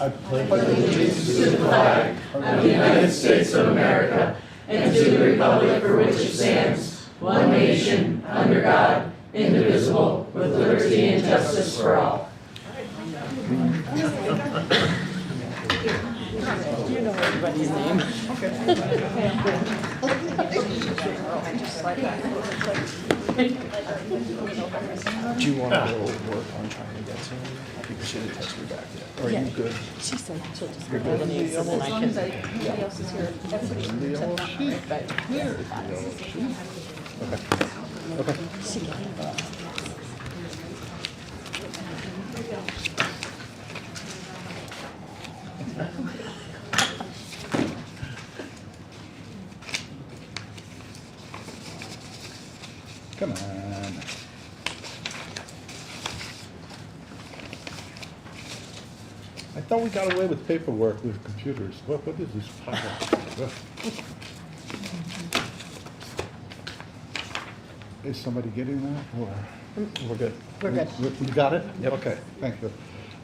I pledge allegiance to the flag of the United States of America and to the republic for which it stands, one nation, under God, indivisible, with liberty and justice for all. You know everybody's name. Do you want to go work on trying to get some? Because she didn't text me back yet. Are you good? She said she'll just go the names and then I can. Nobody else is here. Everybody except not her, but Okay. she can. Come on. I thought we got away with paperwork with computers. What is this pile? Is somebody getting that? Or we're good? We're good. You got it? Yep. Okay, thank you.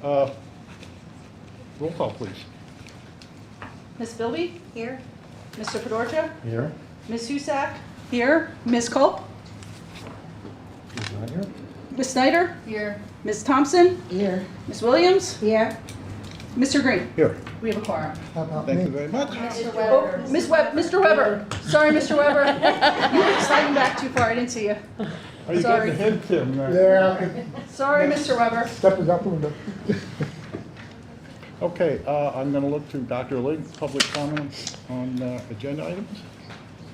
Roll call, please. Ms. Bilby? Here. Mr. Fedorcha? Here. Ms. Husak? Here. Ms. Culp? He's not here. Ms. Snyder? Here. Ms. Thompson? Here. Ms. Williams? Here. Mr. Green? Here. We have a quorum. Thank you very much. Oh, Mr. Weber. Sorry, Mr. Weber. You were sliding back too far. I didn't see you. Are you Sorry. getting the hint, Tim? Yeah, Sorry, Mr. Weber. step is up window. Okay, I'm going to look to Dr. Link, public comments on agenda items.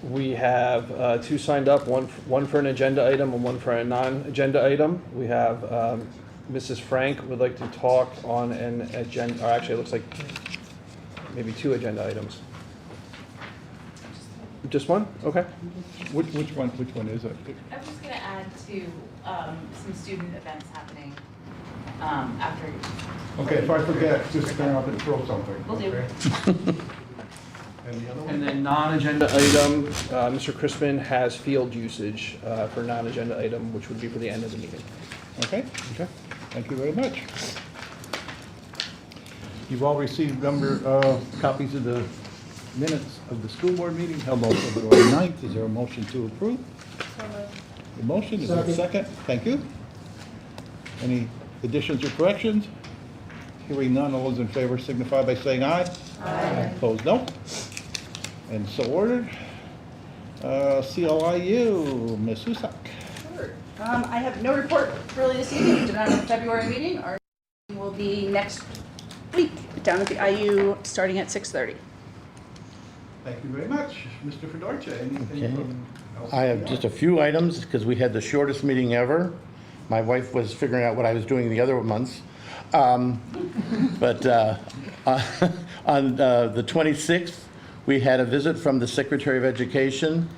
We have two signed up, one for an agenda item and one for a non-agenda item. We have Mrs. Frank would like to talk on an agenda, or actually it looks like maybe two agenda items. Just one? Okay. Which one is it? I was just going to add to some student events happening after. Okay, if I forget, just turn up and throw something. Will do. Okay? And the other one? And then non-agenda item, Mr. Crispin has field usage for non-agenda item, which would be for the end of the meeting. Okay, thank you very much. You've all received copies of the minutes of the school board meeting held on February 9th. Is there a motion to approve? The motion, is there a second? Thank you. Any additions or corrections? Hearing none, all those in favor signify by saying aye. Aye. Opposed, no. And so ordered. CLIU, Ms. Husak. Sure. I have no report really this evening. We did not have a February meeting. Our meeting will be next week down at the IU starting at 6:30. Thank you very much. Mr. Fedorcha, anything Okay. from? I have just a few items because we had the shortest meeting ever. My wife was figuring out what I was doing the other months. But on the 26th, we had a visit from the Secretary of Education,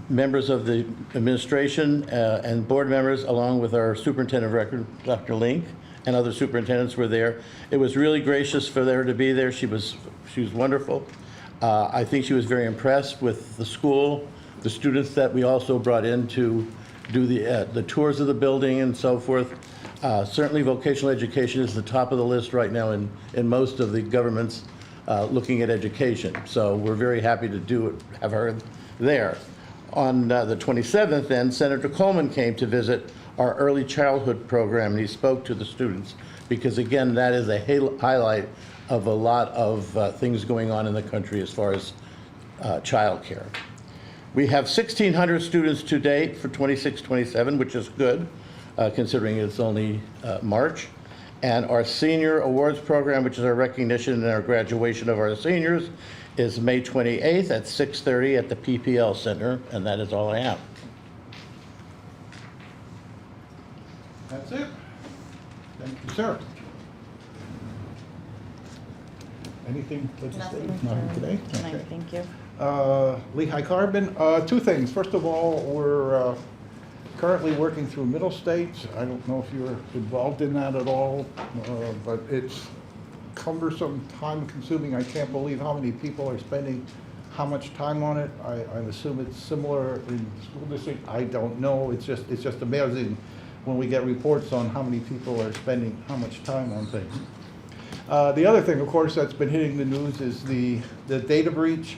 members of the administration and board members, along with our superintendent of record, Dr. Link, and other superintendents were there. It was really gracious for her to be there. She was wonderful. I think she was very impressed with the school, the students that we also brought in to do the tours of the building and so forth. Certainly vocational education is the top of the list right now in most of the governments looking at education. So we're very happy to have her there. On the 27th then, Senator Coleman came to visit our early childhood program, and he spoke to the students because, again, that is a highlight of a lot of things going on in the country as far as child care. We have 1,600 students to date for 26-27, which is good, considering it's only March. And our senior awards program, which is our recognition and our graduation of our seniors, is May 28th at 6:30 at the PPL Center, and that is all I have. That's it. Thank you, sir. Anything legislative? Nothing today? Okay. Thank you. Lehigh Carbon, two things. First of all, we're currently working through middle states. I don't know if you're involved in that at all, but it's cumbersome, time-consuming. I can't believe how many people are spending how much time on it. I assume it's similar in the school district. I don't know. It's just amazing when we get reports on how many people are spending how much time on things. The other thing, of course, that's been hitting the news is the data breach.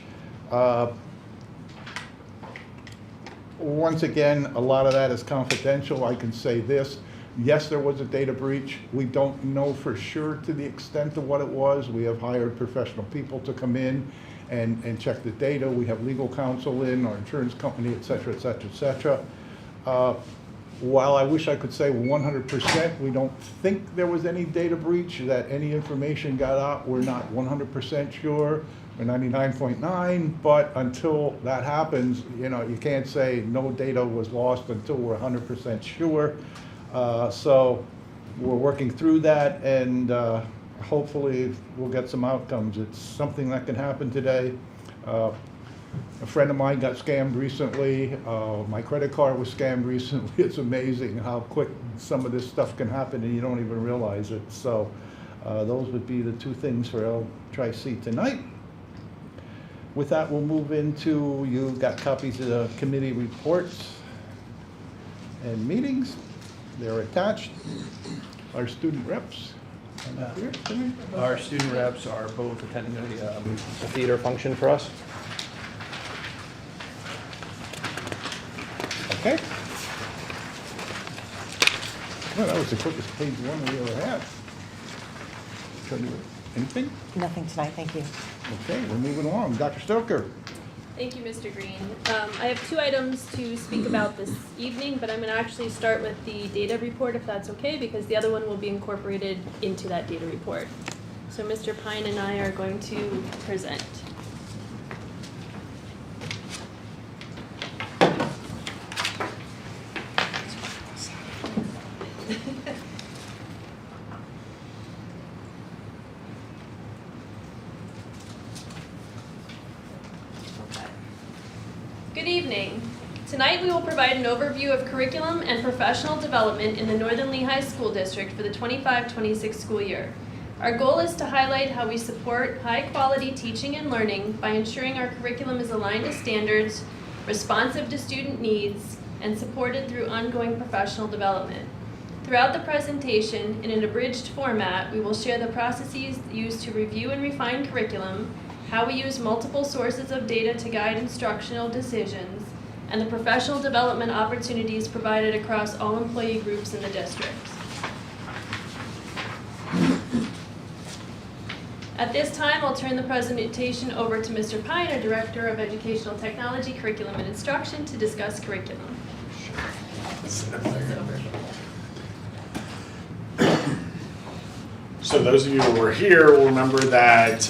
Once again, a lot of that is confidential. I can say this. Yes, there was a data breach. We don't know for sure to the extent of what it was. We have hired professional people to come in and check the data. We have legal counsel in, our insurance company, et cetera, et cetera, et cetera. While I wish I could say 100%, we don't think there was any data breach, that any information got out. We're not 100% sure. We're 99.9, but until that happens, you know, you can't say no data was lost until we're 100% sure. So we're working through that, and hopefully we'll get some outcomes. It's something that can happen today. A friend of mine got scammed recently. My credit card was scammed recently. It's amazing how quick some of this stuff can happen and you don't even realize it. So those would be the two things for L-Tri-C tonight. With that, we'll move into, you got copies of the committee reports and meetings. They're attached. Our student reps. are not here tonight. Our student reps are both attending a theater function for us. Okay. Well, that was the quickest page one we ever had. Anything? Nothing tonight, thank you. Okay, we're moving along. Dr. Stoker. Thank you, Mr. Green. I have two items to speak about this evening, but I'm going to actually start with the data report, if that's okay, because the other one will be incorporated into that data report. So Mr. Pine and I are going to present. Good evening. Tonight we will provide an overview of curriculum and professional development in the Northern Lehigh School District for the 25-26 school year. Our goal is to highlight how we support high-quality teaching and learning by ensuring our curriculum is aligned to standards, responsive to student needs, and supported through ongoing professional development. Throughout the presentation, in an abridged format, we will share the processes used to review and refine curriculum, how we use multiple sources of data to guide instructional decisions, and the professional development opportunities provided across all employee groups in the district. At this time, I'll turn the presentation over to Mr. Pine, our Director of Educational Technology, Curriculum and Instruction, to discuss curriculum. So those of you who were here will remember that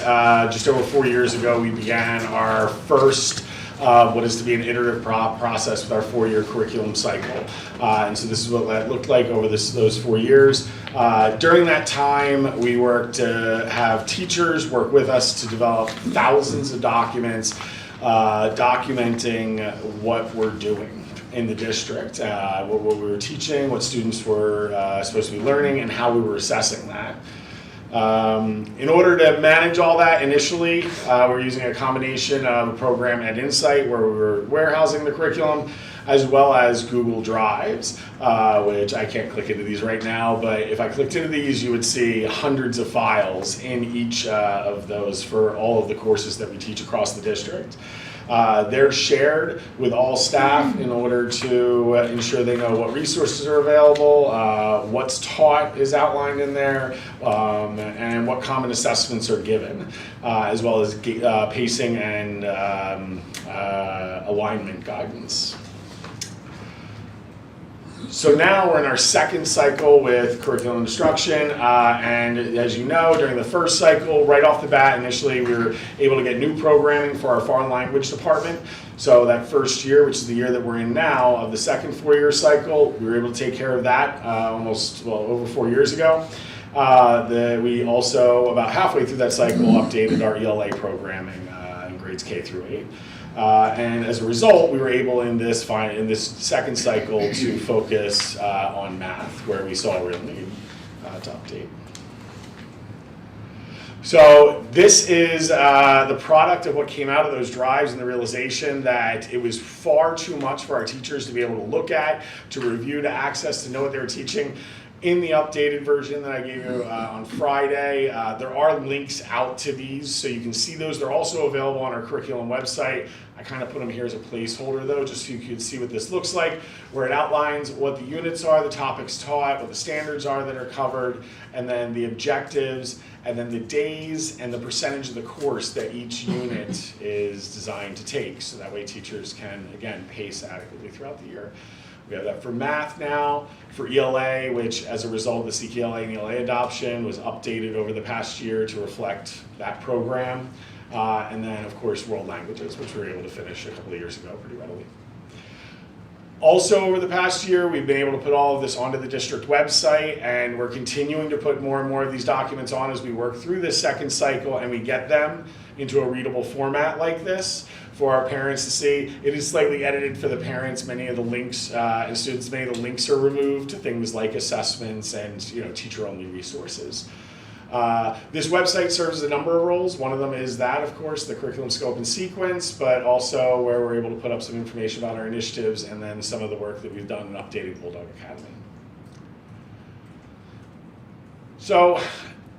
just over 4 years ago we began our first what is to be an iterative process with our 4-year curriculum cycle. And so this is what that looked like over those 4 years. During that time, we worked to have teachers work with us to develop thousands of documents documenting what we're doing in the district, what we were teaching, what students were supposed to be learning, and how we were assessing that. In order to manage all that initially, we're using a combination of a program at Insight where we were warehousing the curriculum, as well as Google Drives, which I can't click into these right now, but if I clicked into these, you would see hundreds of files in each of those for all of the courses that we teach across the district. They're shared with all staff in order to ensure they know what resources are available, what's taught is outlined in there, and what common assessments are given, as well as pacing and alignment guidance. So now we're in our second cycle with curriculum instruction, and as you know, during the first cycle, right off the bat, initially we were able to get new programming for our foreign language department. So that first year, which is the year that we're in now, of the second 4-year cycle, we were able to take care of that over 4 years ago. We also, about halfway through that cycle, updated our ELA programming in grades K through 8. And as a result, we were able in this second cycle to focus on math, where we saw a real need to update. So this is the product of what came out of those drives, and the realization that it was far too much for our teachers to be able to look at, to review, to access, to know what they were teaching. In the updated version that I gave you on Friday, there are links out to these, so you can see those. They're also available on our curriculum website. I kind of put them here as a placeholder though, just so you can see what this looks like, where it outlines what the units are, the topics taught, what the standards are that are covered, and then the objectives, and then the days and the percentage of the course that each unit is designed to take. So that way teachers can, again, pace adequately throughout the year. We have that for math now, for ELA, which as a result of the CKLA and ELA adoption was updated over the past year to reflect that program. And then, of course, world languages, which we were able to finish a couple of years ago pretty readily. Also, over the past year, we've been able to put all of this onto the district website, and we're continuing to put more and more of these documents on as we work through this second cycle and we get them into a readable format like this for our parents to see. It is slightly edited for the parents. Many of the links and students, many of the links are removed to things like assessments and teacher-only resources. This website serves a number of roles. One of them is that, of course, the curriculum scope and sequence, but also where we're able to put up some information about our initiatives and then some of the work that we've done in updating Bulldog Academy. So,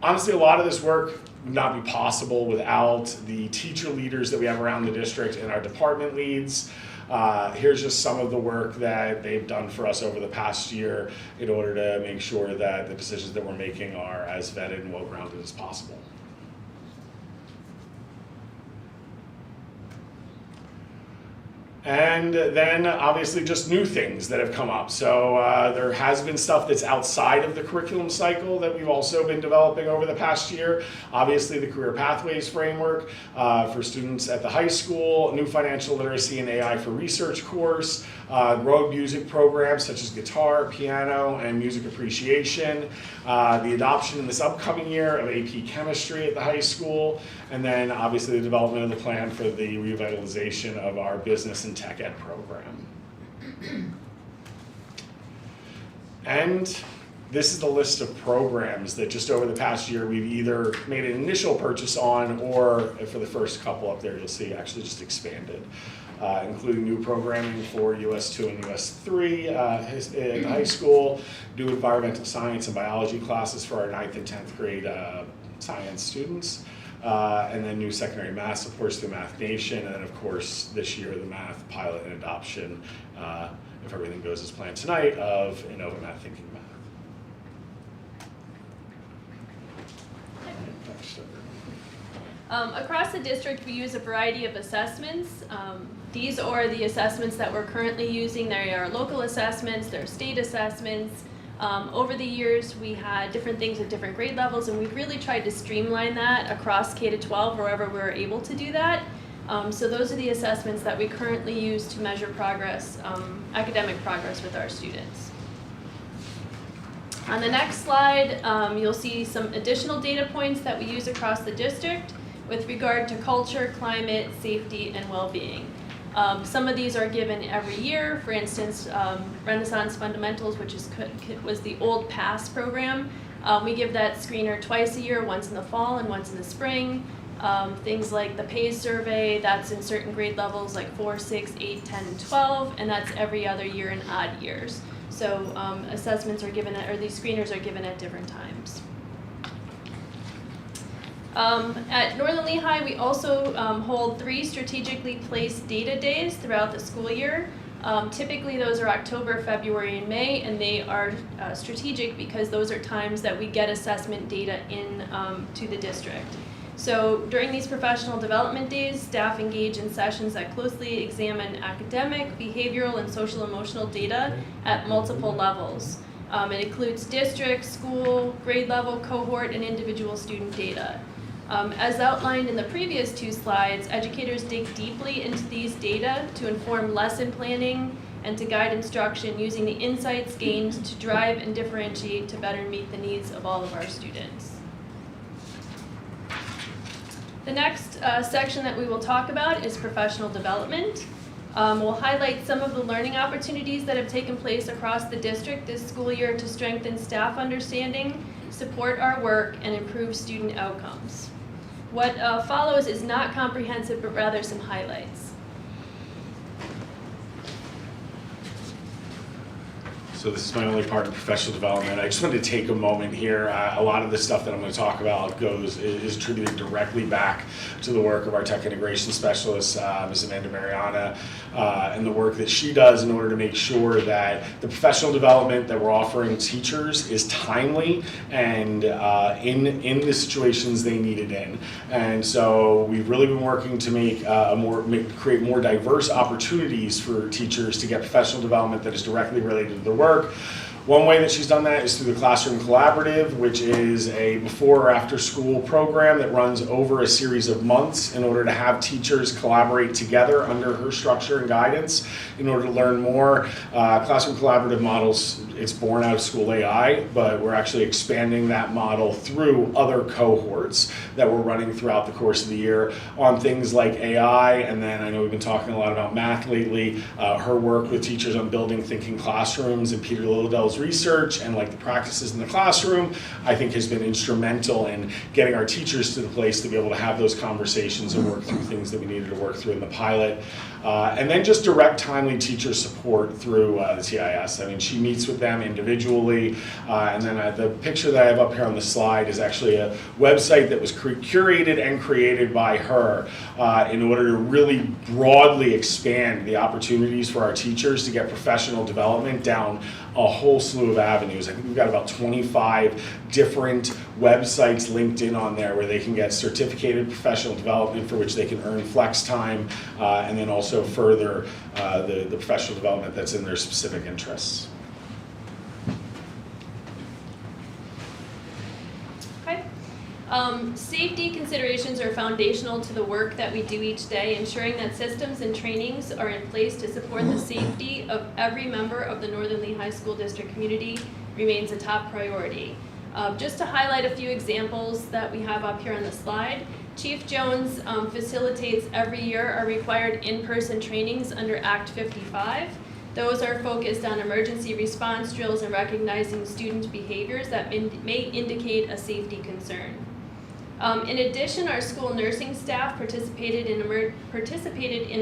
honestly, a lot of this work would not be possible without the teacher leaders that we have around the district and our department leads. Here's just some of the work that they've done for us over the past year in order to make sure that the decisions that we're making are as vetted and well-grounded as possible. And then obviously just new things that have come up. So there has been stuff that's outside of the curriculum cycle that we've also been developing over the past year. Obviously the Career Pathways Framework for students at the high school, new financial literacy and AI for research course, road music programs such as guitar, piano, and music appreciation, the adoption in this upcoming year of AP chemistry at the high school, and then obviously the development of the plan for the revitalization of our business and tech ed program. And this is the list of programs that just over the past year we've either made an initial purchase on or for the first couple up there you'll see actually just expanded. Including new programming for US 2 and US 3 in high school, new environmental science and biology classes for our 9th and 10th grade science students, and then new secondary math supports through Math Nation, and then of course this year the math pilot and adoption, if everything goes as planned tonight, of Innova Math Thinking Math. Across the district, we use a variety of assessments. These are the assessments that we're currently using. They are local assessments, they're state assessments. Over the years, we had different things at different grade levels, and we've really tried to streamline that across K-12 wherever we're able to do that. So those are the assessments that we currently use to measure progress, academic progress with our students. On the next slide, you'll see some additional data points that we use across the district with regard to culture, climate, safety, and well-being. Some of these are given every year. For instance, Renaissance Fundamentals, which was the old PASS program. We give that screener twice a year, once in the fall and once in the spring. Things like the PACE survey, that's in certain grade levels like 4, 6, 8, 10, and 12, and that's every other year in odd years. So assessments are given, or these screeners are given at different times. At Northern Lehigh, we also hold 3 strategically placed data days throughout the school year. Typically those are October, February, and May, and they are strategic because those are times that we get assessment data in to the district. So during these professional development days, staff engage in sessions that closely examine academic, behavioral, and social emotional data at multiple levels. It includes district, school, grade level, cohort, and individual student data. As outlined in the previous 2 slides, educators dig deeply into these data to inform lesson planning and to guide instruction using the insights gained to drive and differentiate to better meet the needs of all of our students. The next section that we will talk about is professional development. We'll highlight some of the learning opportunities that have taken place across the district this school year to strengthen staff understanding, support our work, and improve student outcomes. What follows is not comprehensive, but rather some highlights. So this is my only part of professional development. I just wanted to take a moment here. A lot of the stuff that I'm going to talk about is attributed directly back to the work of our tech integration specialist, Ms. Amanda Mariana, and the work that she does in order to make sure that the professional development that we're offering teachers is timely and in the situations they need it in. And so we've really been working to create more diverse opportunities for teachers to get professional development that is directly related to their work. One way that she's done that is through the Classroom Collaborative, which is a before or after school program that runs over a series of months in order to have teachers collaborate together under her structure and guidance in order to learn more. Classroom Collaborative models, it's born out of School AI, but we're actually expanding that model through other cohorts that we're running throughout the course of the year on things like AI, and then I know we've been talking a lot about math lately. Her work with teachers on building thinking classrooms and Peter Lilledell's research and like the practices in the classroom, I think has been instrumental in getting our teachers to the place to be able to have those conversations and work through things that we needed to work through in the pilot. And then just direct timely teacher support through the TIS. I mean, she meets with them individually, and then the picture that I have up here on the slide is actually a website that was curated and created by her in order to really broadly expand the opportunities for our teachers to get professional development down a whole slew of avenues. I think we've got about 25 different websites linked in on there where they can get certificated professional development for which they can earn flex time, and then also further the professional development that's in their specific interests. Okay. Safety considerations are foundational to the work that we do each day. Ensuring that systems and trainings are in place to support the safety of every member of the Northern Lehigh School District community remains a top priority. Just to highlight a few examples that we have up here on the slide, Chief Jones facilitates every year our required in-person trainings under Act 55. Those are focused on emergency response drills and recognizing student behaviors that may indicate a safety concern. In addition, our school nursing staff participated in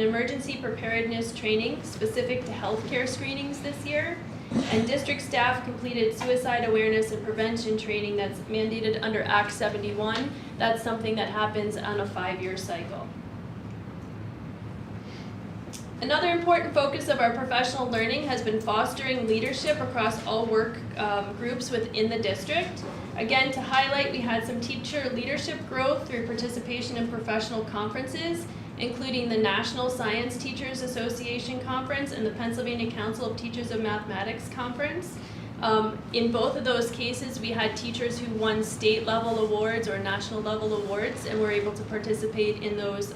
emergency preparedness training specific to healthcare screenings this year, and district staff completed suicide awareness and prevention training that's mandated under Act 71. That's something that happens on a 5-year cycle. Another important focus of our professional learning has been fostering leadership across all work groups within the district. Again, to highlight, we had some teacher leadership growth through participation in professional conferences, including the National Science Teachers Association Conference and the Pennsylvania Council of Teachers of Mathematics Conference. In both of those cases, we had teachers who won state-level awards or national-level awards and were able to participate in those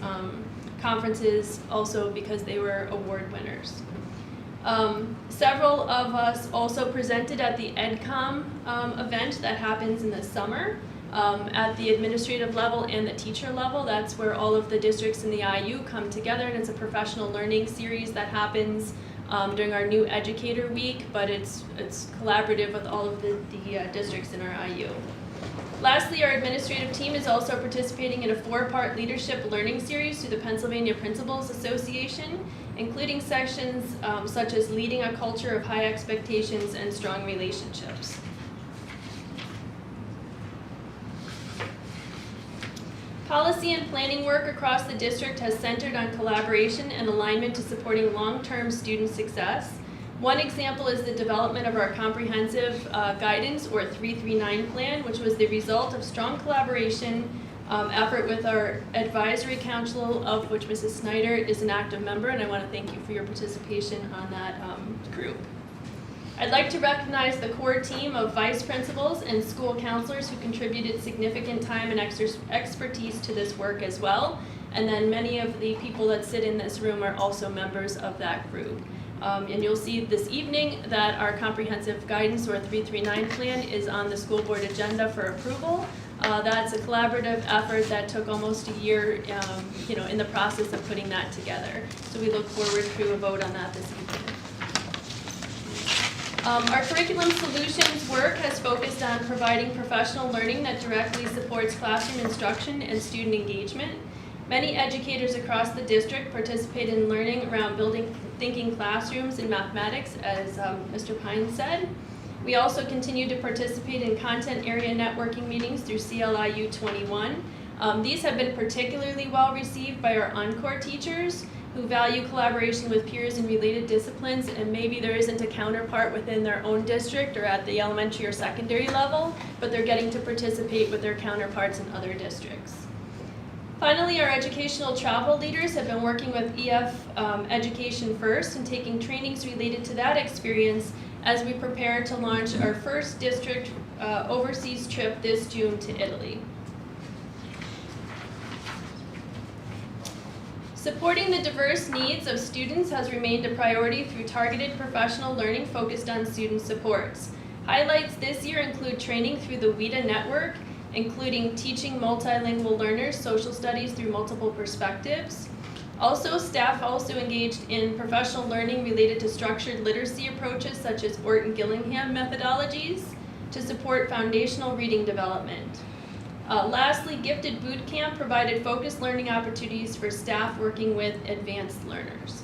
conferences also because they were award winners. Several of us also presented at the EdCom event that happens in the summer at the administrative level and the teacher level. That's where all of the districts in the IU come together, and it's a professional learning series that happens during our new educator week, but it's collaborative with all of the districts in our IU. Lastly, our administrative team is also participating in a 4-part leadership learning series through the Pennsylvania Principals Association, including sections such as leading a culture of high expectations and strong relationships. Policy and planning work across the district has centered on collaboration and alignment to supporting long-term student success. One example is the development of our comprehensive guidance or 339 plan, which was the result of strong collaboration effort with our advisory council, of which Mrs. Snyder is an active member, and I want to thank you for your participation on that group. I'd like to recognize the core team of vice principals and school counselors who contributed significant time and expertise to this work as well. And then many of the people that sit in this room are also members of that group. And you'll see this evening that our comprehensive guidance or 339 plan is on the school board agenda for approval. That's a collaborative effort that took almost a year, in the process of putting that together. So we look forward to a vote on that this evening. Our curriculum solutions work has focused on providing professional learning that directly supports classroom instruction and student engagement. Many educators across the district participate in learning around building thinking classrooms in mathematics, as Mr. Pine said. We also continue to participate in content area networking meetings through CLIU 21. These have been particularly well received by our Encore teachers who value collaboration with peers in related disciplines, and maybe there isn't a counterpart within their own district or at the elementary or secondary level, but they're getting to participate with their counterparts in other districts. Finally, our educational travel leaders have been working with EF Education First and taking trainings related to that experience as we prepare to launch our first district overseas trip this June to Italy. Supporting the diverse needs of students has remained a priority through targeted professional learning focused on student supports. Highlights this year include training through the WIDA network, including teaching multilingual learners social studies through multiple perspectives. Also, staff also engaged in professional learning related to structured literacy approaches such as Orton-Gillingham methodologies to support foundational reading development. Lastly, Gifted Boot Camp provided focused learning opportunities for staff working with advanced learners.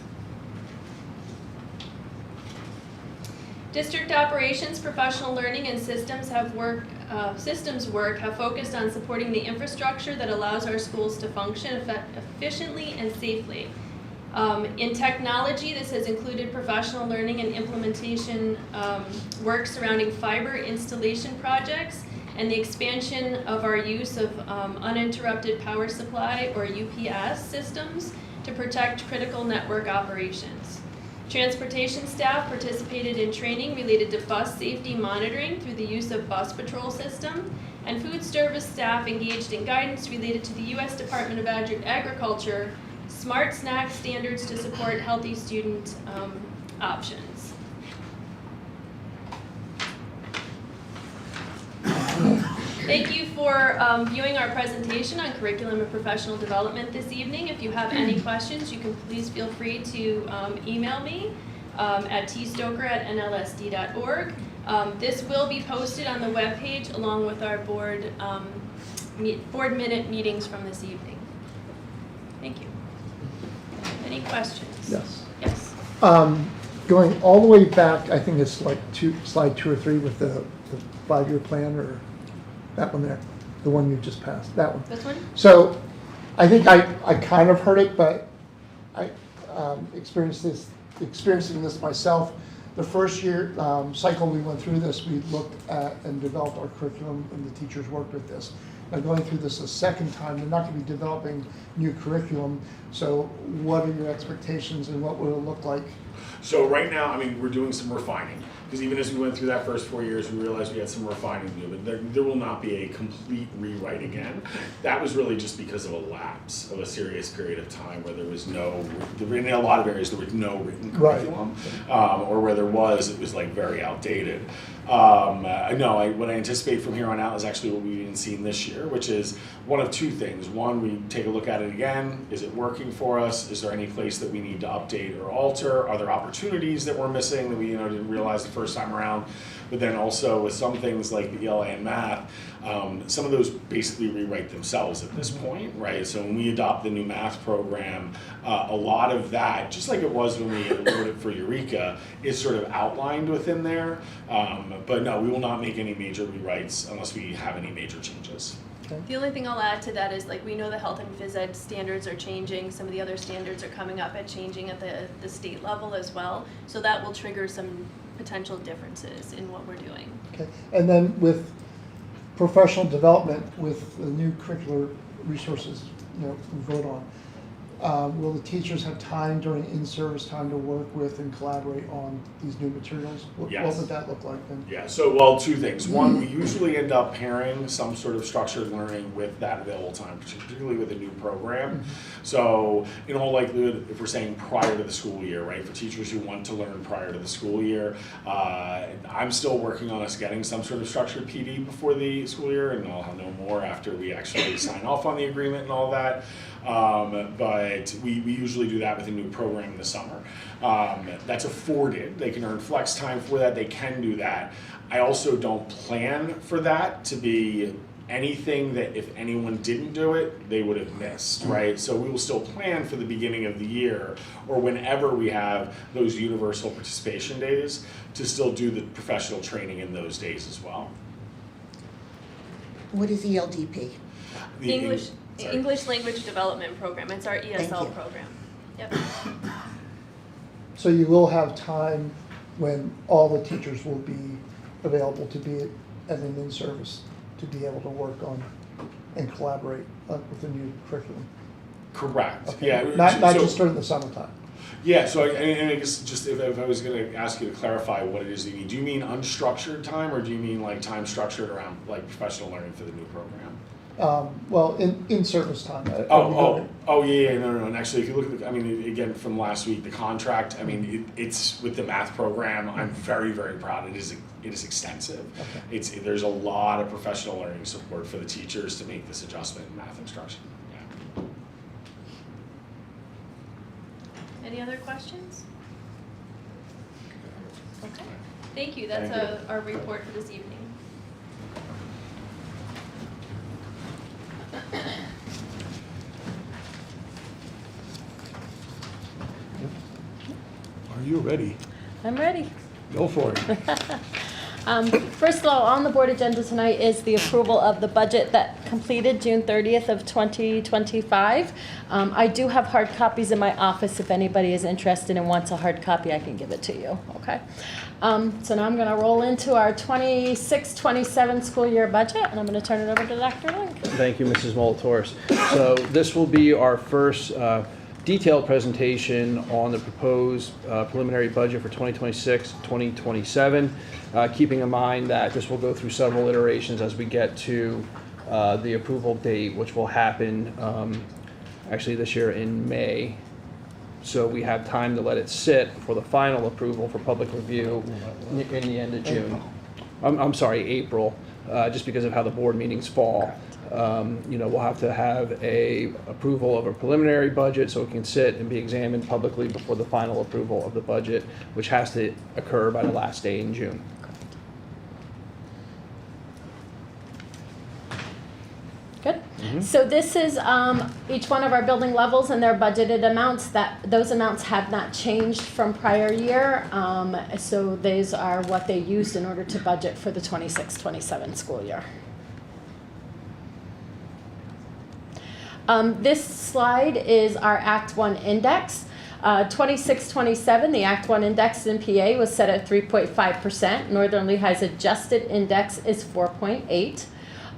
District operations, professional learning, and systems work have focused on supporting the infrastructure that allows our schools to function efficiently and safely. In technology, this has included professional learning and implementation work surrounding fiber installation projects and the expansion of our use of uninterrupted power supply, or UPS, systems to protect critical network operations. Transportation staff participated in training related to bus safety monitoring through the use of bus patrol system, and food service staff engaged in guidance related to the U.S. Department of Agriculture smart snack standards to support healthy student options. Thank you for viewing our presentation on curriculum and professional development this evening. If you have any questions, you can please feel free to email me at tstoker@nlsd.org. This will be posted on the webpage along with our board minute meetings from this evening. Thank you. Any questions? Yes. Yes. Going all the way back, I think it's like slide 2 or 3 with the 5-year plan, or that one there, the one you just passed, that one. This one? So I think I kind of heard it, but I experiencing this myself. The first year cycle we went through this, we looked at and developed our curriculum, and the teachers worked with this. Now going through this a second time, they're not going to be developing new curriculum. So what are your expectations, and what will it look like? So right now, I mean, we're doing some refining, because even as we went through that first 4 years, we realized we had some refining to do, but there will not be a complete rewrite again. That was really just because of a lapse of a serious period of time where there was in a lot of areas there was no written curriculum, or where there was, it was like very outdated. What I anticipate from here on out is actually what we've been seeing this year, which is one of two things. One, we take a look at it again. Is it working for us? Is there any place that we need to update or alter? Are there opportunities that we're missing that we didn't realize the first time around? But then also with some things like the ELA and math, some of those basically rewrite themselves at this point, right? So when we adopt the new math program, a lot of that, just like it was when we wrote it for Eureka, is sort of outlined within there. But no, we will not make any major rewrites unless we have any major changes. The only thing I'll add to that is, like, we know the health and phys ed standards are changing. Some of the other standards are coming up at changing at the state level as well. So that will trigger some potential differences in what we're doing. Okay, and then with professional development, with the new curricular resources, we vote on, will the teachers have time during in-service time to work with and collaborate on these new materials? What would that look like then? Yeah, so, well, two things. One, we usually end up pairing some sort of structured learning with that available time, particularly with a new program. So, in all likelihood, if we're saying prior to the school year, right, for teachers who want to learn prior to the school year, I'm still working on us getting some sort of structured PD before the school year, and I'll know more after we actually sign off on the agreement and all that. But we usually do that with a new program in the summer. That's afforded. They can earn flex time for that. They can do that. I also don't plan for that to be anything that if anyone didn't do it, they would have missed, right? So we will still plan for the beginning of the year or whenever we have those universal participation days to still do the professional training in those days as well. What is ELDP? The English Language Development Program. It's our ESL you. program. Yep. So you will have time when all the teachers will be available to be at an in-service, to be able to work on and collaborate with the new curriculum. Correct. Okay. Yeah. Not so- just during the summertime. Yeah, so I guess just if I was going to ask you to clarify what it is you mean, do you mean unstructured time or do you mean like time structured around like professional learning for the new program? Well, in service time. Yeah, no. And actually, if you look at I mean, again, from last week, the contract, I mean, it's with the math program, I'm very, very proud. It is extensive. Okay. There's a lot of professional learning support for the teachers to make this adjustment in math instruction. Yeah. Any other questions? Okay. Thank you. That's Thank you. our report for this evening. Are you ready? I'm ready. Go for it. First of all, on the board agenda tonight is the approval of the budget that completed June 30th of 2025. I do have hard copies in my office. If anybody is interested and wants a hard copy, I can give it to you, okay? So now I'm going to roll into our 26-27 school year budget, and I'm going to turn it over to Dr. Link. Thank you, Mrs. Molitores. So this will be our first detailed presentation on the proposed preliminary budget for 2026-2027, keeping in mind that this will go through several iterations as we get to the approval date, which will happen actually this year in May. So we have time to let it sit for the final approval for public review in the end of June. I'm sorry, April, just because of how the board meetings fall. We'll have to have a approval of a preliminary budget so it can sit and be examined publicly before the final approval of the budget, which has to occur by the last day in June. Good. So this is each one of our building levels and their budgeted amounts. Those amounts have not changed from prior year. So these are what they used in order to budget for the 26-27 school year. This slide is our Act 1 index. 26-27, the Act 1 index in PA was set at 3.5%. Northern Lehigh's adjusted index is 4.8.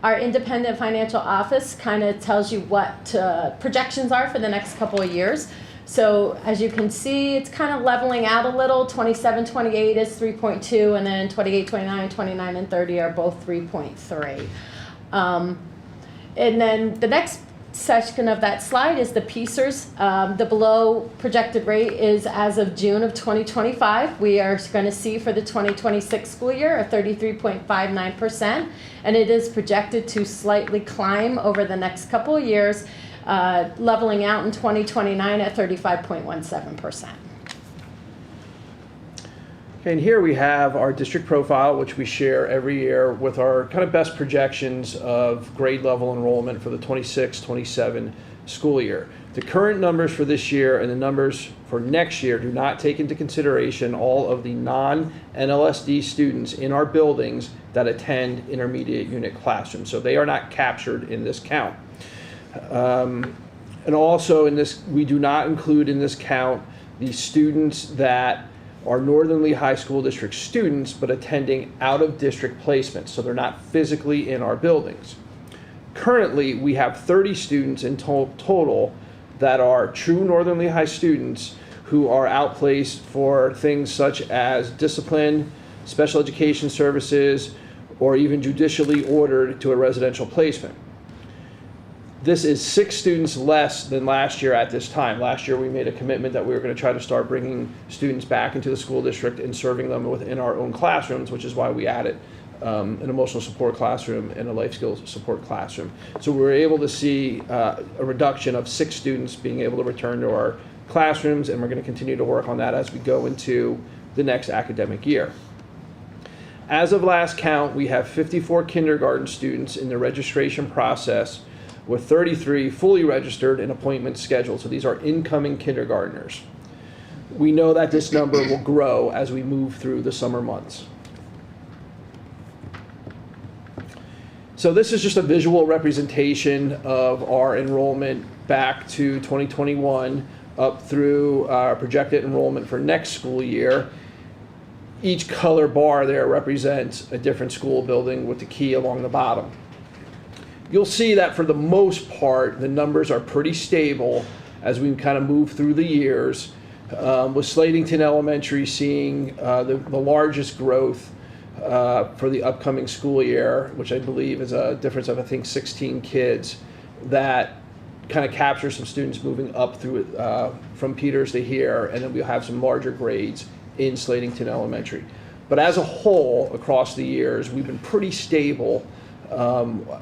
Our independent financial office kind of tells you what projections are for the next couple of years. So as you can see, it's kind of leveling out a little. 27-28 is 3.2, and then 28-29, 29 and 30 are both 3.3. And then the next section of that slide is the PCERS. The below projected rate is as of June of 2025. We are going to see for the 2026 school year a 33.59%, and it is projected to slightly climb over the next couple of years, leveling out in 2029 at 35.17%. Okay, and here we have our district profile, which we share every year with our kind of best projections of grade level enrollment for the 26-27 school year. The current numbers for this year and the numbers for next year do not take into consideration all of the non-NLSD students in our buildings that attend intermediate unit classrooms. So they are not captured in this count. And also in this, we do not include in this count the students that are Northern Lehigh School District students, but attending out-of-district placements, so they're not physically in our buildings. Currently, we have 30 students in total that are true Northern Lehigh students who are outplaced for things such as discipline, special education services, or even judicially ordered to a residential placement. This is 6 students less than last year at this time. Last year, we made a commitment that we were going to try to start bringing students back into the school district and serving them within our own classrooms, which is why we added an emotional support classroom and a life skills support classroom. So we were able to see a reduction of 6 students being able to return to our classrooms, and we're going to continue to work on that as we go into the next academic year. As of last count, we have 54 kindergarten students in the registration process, with 33 fully registered and appointments scheduled. So these are incoming kindergartners. We know that this number will grow as we move through the summer months. So this is just a visual representation of our enrollment back to 2021 up through our projected enrollment for next school year. Each color bar there represents a different school building with the key along the bottom. You'll see that for the most part, the numbers are pretty stable as we kind of move through the years, with Slatington Elementary seeing the largest growth for the upcoming school year, which I believe is a difference of, I think, 16 kids. That kind of captures some students moving up through from Peters to here, and then we'll have some larger grades in Slatington Elementary. But as a whole, across the years, we've been pretty stable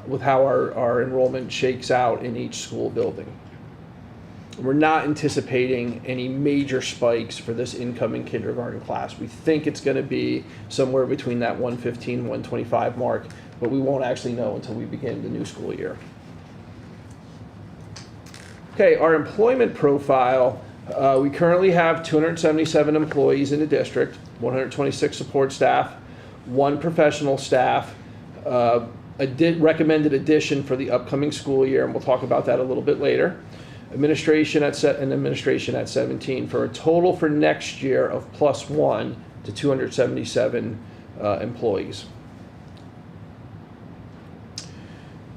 with how our enrollment shakes out in each school building. We're not anticipating any major spikes for this incoming kindergarten class. We think it's going to be somewhere between that 115, 125 mark, but we won't actually know until we begin the new school year. Okay, our employment profile. We currently have 277 employees in the district, 126 support staff, 1 professional staff, a recommended addition for the upcoming school year, and we'll talk about that a little bit later. Administration at 17, for a total for next year of +1 to 277 employees.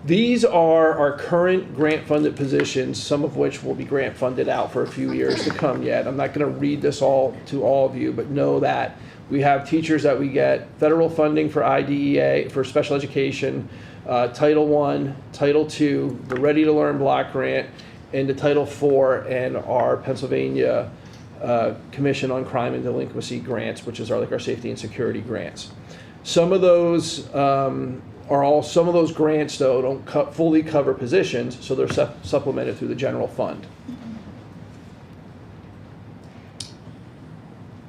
These are our current grant-funded positions, some of which will be grant-funded out for a few years to come yet. I'm not going to read this all to all of you, but know that we have teachers that we get federal funding for IDEA, for special education, Title I, Title II, the Ready to Learn block grant, and the Title IV, and our Pennsylvania Commission on Crime and Delinquency grants, which is our safety and security grants. Some of those some of those grants, though, don't fully cover positions, so they're supplemented through the general fund.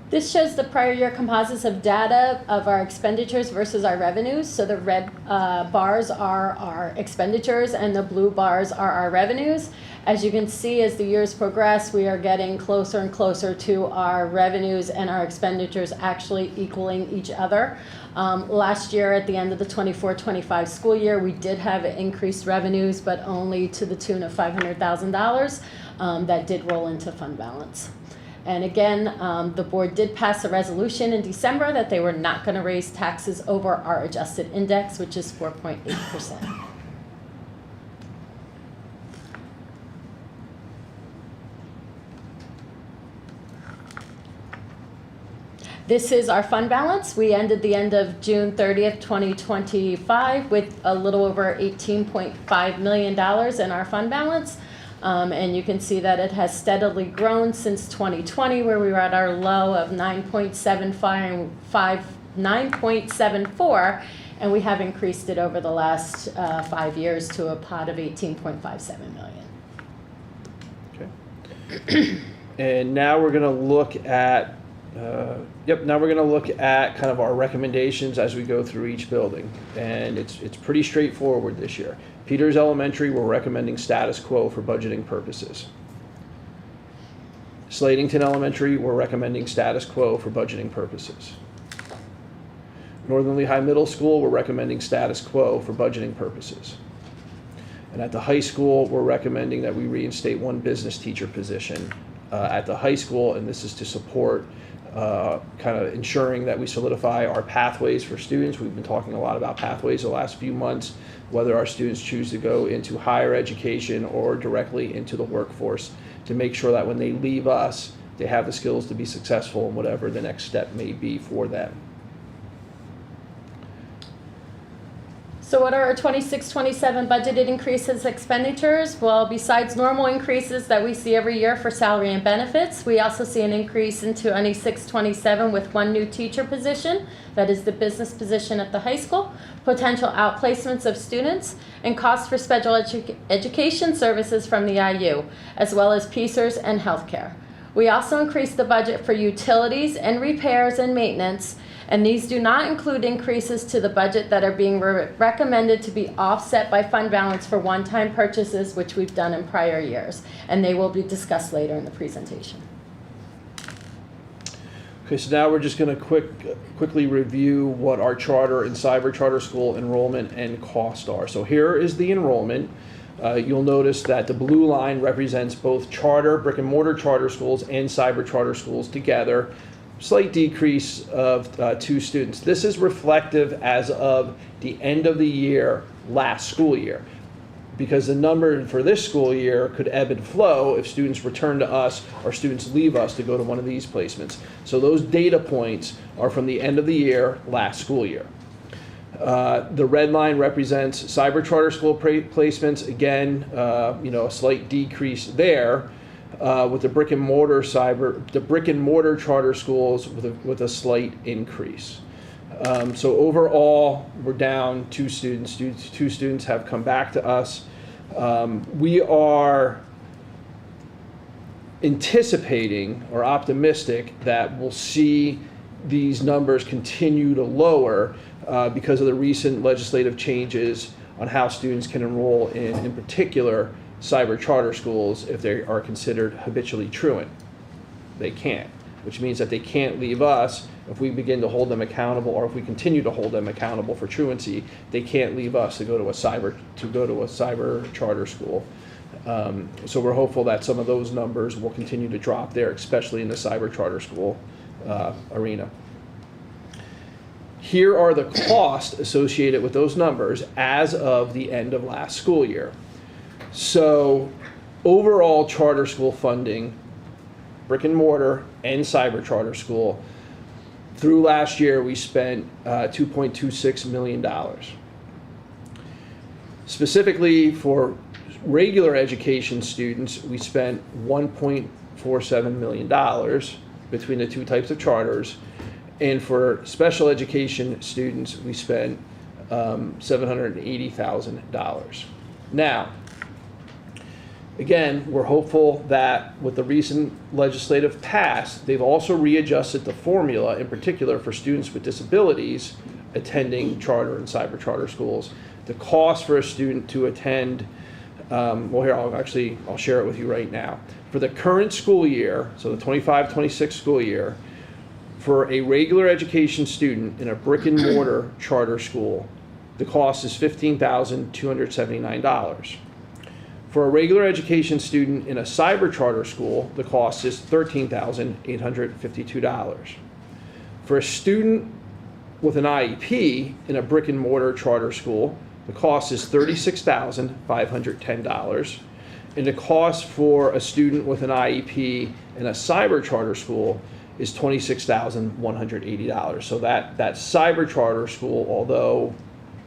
This shows the prior year composites of data of our expenditures versus our revenues. So the red bars are our expenditures and the blue bars are our revenues. As you can see, as the years progress, we are getting closer and closer to our revenues and our expenditures actually equaling each other. Last year, at the end of the 24-25 school year, we did have increased revenues, but only to the tune of $500,000 that did roll into fund balance. And again, the board did pass a resolution in December that they were not going to raise taxes over our adjusted index, which is 4.8%. This is our fund balance. We ended the end of June 30th, 2025 with a little over $18.5 million in our fund balance. And you can see that it has steadily grown since 2020, where we were at our low of 9.74, and we have increased it over the last 5 years to a pot of $18.57 million. Okay. And now we're going to look at now we're going to look at kind of our recommendations as we go through each building, and it's pretty straightforward this year. Peters Elementary, we're recommending status quo for budgeting purposes. Slatington Elementary, we're recommending status quo for budgeting purposes. Northern Lehigh Middle School, we're recommending status quo for budgeting purposes. And at the high school, we're recommending that we reinstate 1 business teacher position at the high school, and this is to support kind of ensuring that we solidify our pathways for students. We've been talking a lot about pathways the last few months, whether our students choose to go into higher education or directly into the workforce, to make sure that when they leave us, they have the skills to be successful in whatever the next step may be for them. So what are our 26-27 budgeted increases expenditures? Well, besides normal increases that we see every year for salary and benefits, we also see an increase in 26-27 with 1 new teacher position, that is the business position at the high school, potential outplacements of students, and costs for special education services from the IU, as well as PSERS and healthcare. We also increased the budget for utilities and repairs and maintenance, And these do not include increases to the budget that are being recommended to be offset by fund balance for one-time purchases, which we've done in prior years. And they will be discussed later in the presentation. Okay, so now we're just going to quickly review what our charter and cyber charter school enrollment and cost are. So here is the enrollment. You'll notice that the blue line represents both charter, brick and mortar charter schools and cyber charter schools together. Slight decrease of 2 students. This is reflective as of the end of the year, last school year, because the number for this school year could ebb and flow if students return to us or students leave us to go to one of these placements. So those data points are from the end of the year, last school year. The red line represents cyber charter school placements. Again, a slight decrease there, with the brick and mortar charter schools with a slight increase. So overall, we're down 2 students. 2 students have come back to us. We are anticipating or optimistic that we'll see these numbers continue to lower because of the recent legislative changes on how students can enroll in particular, cyber charter schools if they are considered habitually truant. They can't, which means that they can't leave us if we begin to hold them accountable, or if we continue to hold them accountable for truancy. They can't leave us to go to a cyber charter school. So we're hopeful that some of those numbers will continue to drop there, especially in the cyber charter school arena. Here are the costs associated with those numbers as of the end of last school year. So overall charter school funding, brick and mortar and cyber charter school, through last year we spent $2.26 million. Specifically for regular education students, we spent $1.47 million between the 2 types of charters. And for special education students, we spent $780,000. Now, again, we're hopeful that with the recent legislative pass, they've also readjusted the formula, in particular for students with disabilities attending charter and cyber charter schools. The cost for a student to attend, I'll share it with you right now. For the current school year, so the 25-26 school year, for a regular education student in a brick and mortar charter school, the cost is $15,279. For a regular education student in a cyber charter school, the cost is $13,852. For a student with an IEP in a brick and mortar charter school, the cost is $36,510. And the cost for a student with an IEP in a cyber charter school is $26,180. So that cyber charter school, although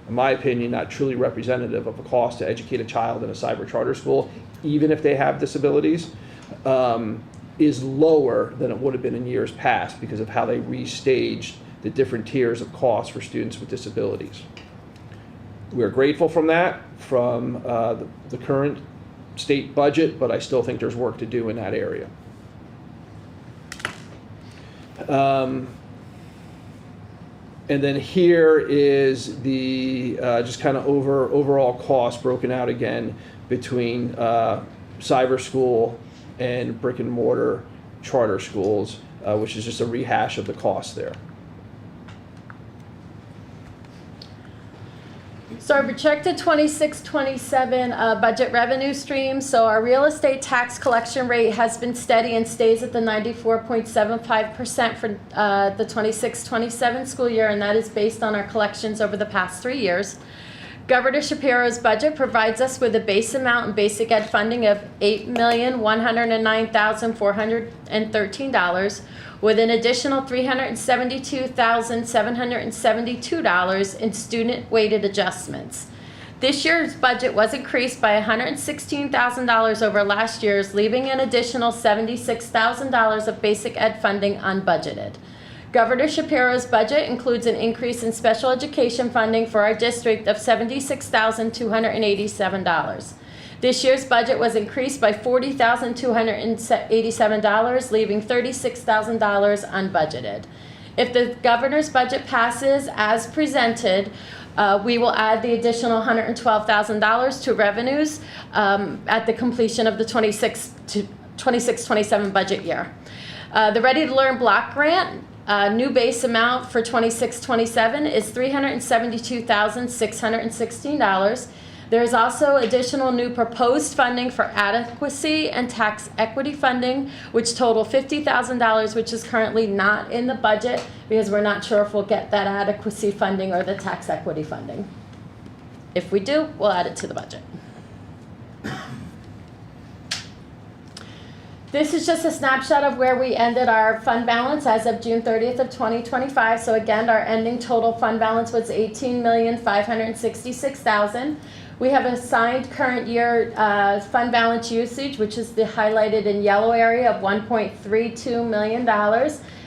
in my opinion not truly representative of the cost to educate a child in a cyber charter school, even if they have disabilities, is lower than it would have been in years past because of how they restaged the different tiers of costs for students with disabilities. We are grateful from the current state budget, but I still think there's work to do in that area. And then here is the just kind of overall cost broken out again between cyber school and brick and mortar charter schools, which is just a rehash of the cost there. So our projected 26-27 budget revenue stream. So our real estate tax collection rate has been steady and stays at the 94.75% for the 26-27 school year, and that is based on our collections over the past 3 years. Governor Shapiro's budget provides us with a base amount in basic ed funding of $8,109,413, with an additional $372,772 in student-weighted adjustments. This year's budget was increased by $116,000 over last year's, leaving an additional $76,000 of basic ed funding unbudgeted. Governor Shapiro's budget includes an increase in special education funding for our district of $76,287. This year's budget was increased by $40,287, leaving $36,000 unbudgeted. If the governor's budget passes as presented, we will add the additional $112,000 to revenues at the completion of the 26-27 budget year. The Ready to Learn Block Grant, new base amount for 26-27 is $372,616. There is also additional new proposed funding for adequacy and tax equity funding, which total $50,000, which is currently not in the budget because we're not sure if we'll get that adequacy funding or the tax equity funding. If we do, we'll add it to the budget. This is just a snapshot of where we ended our fund balance as of June 30th of 2025. So again, our ending total fund balance was $18,566,000. We have assigned current year fund balance usage, which is the highlighted in yellow area of $1.32 million.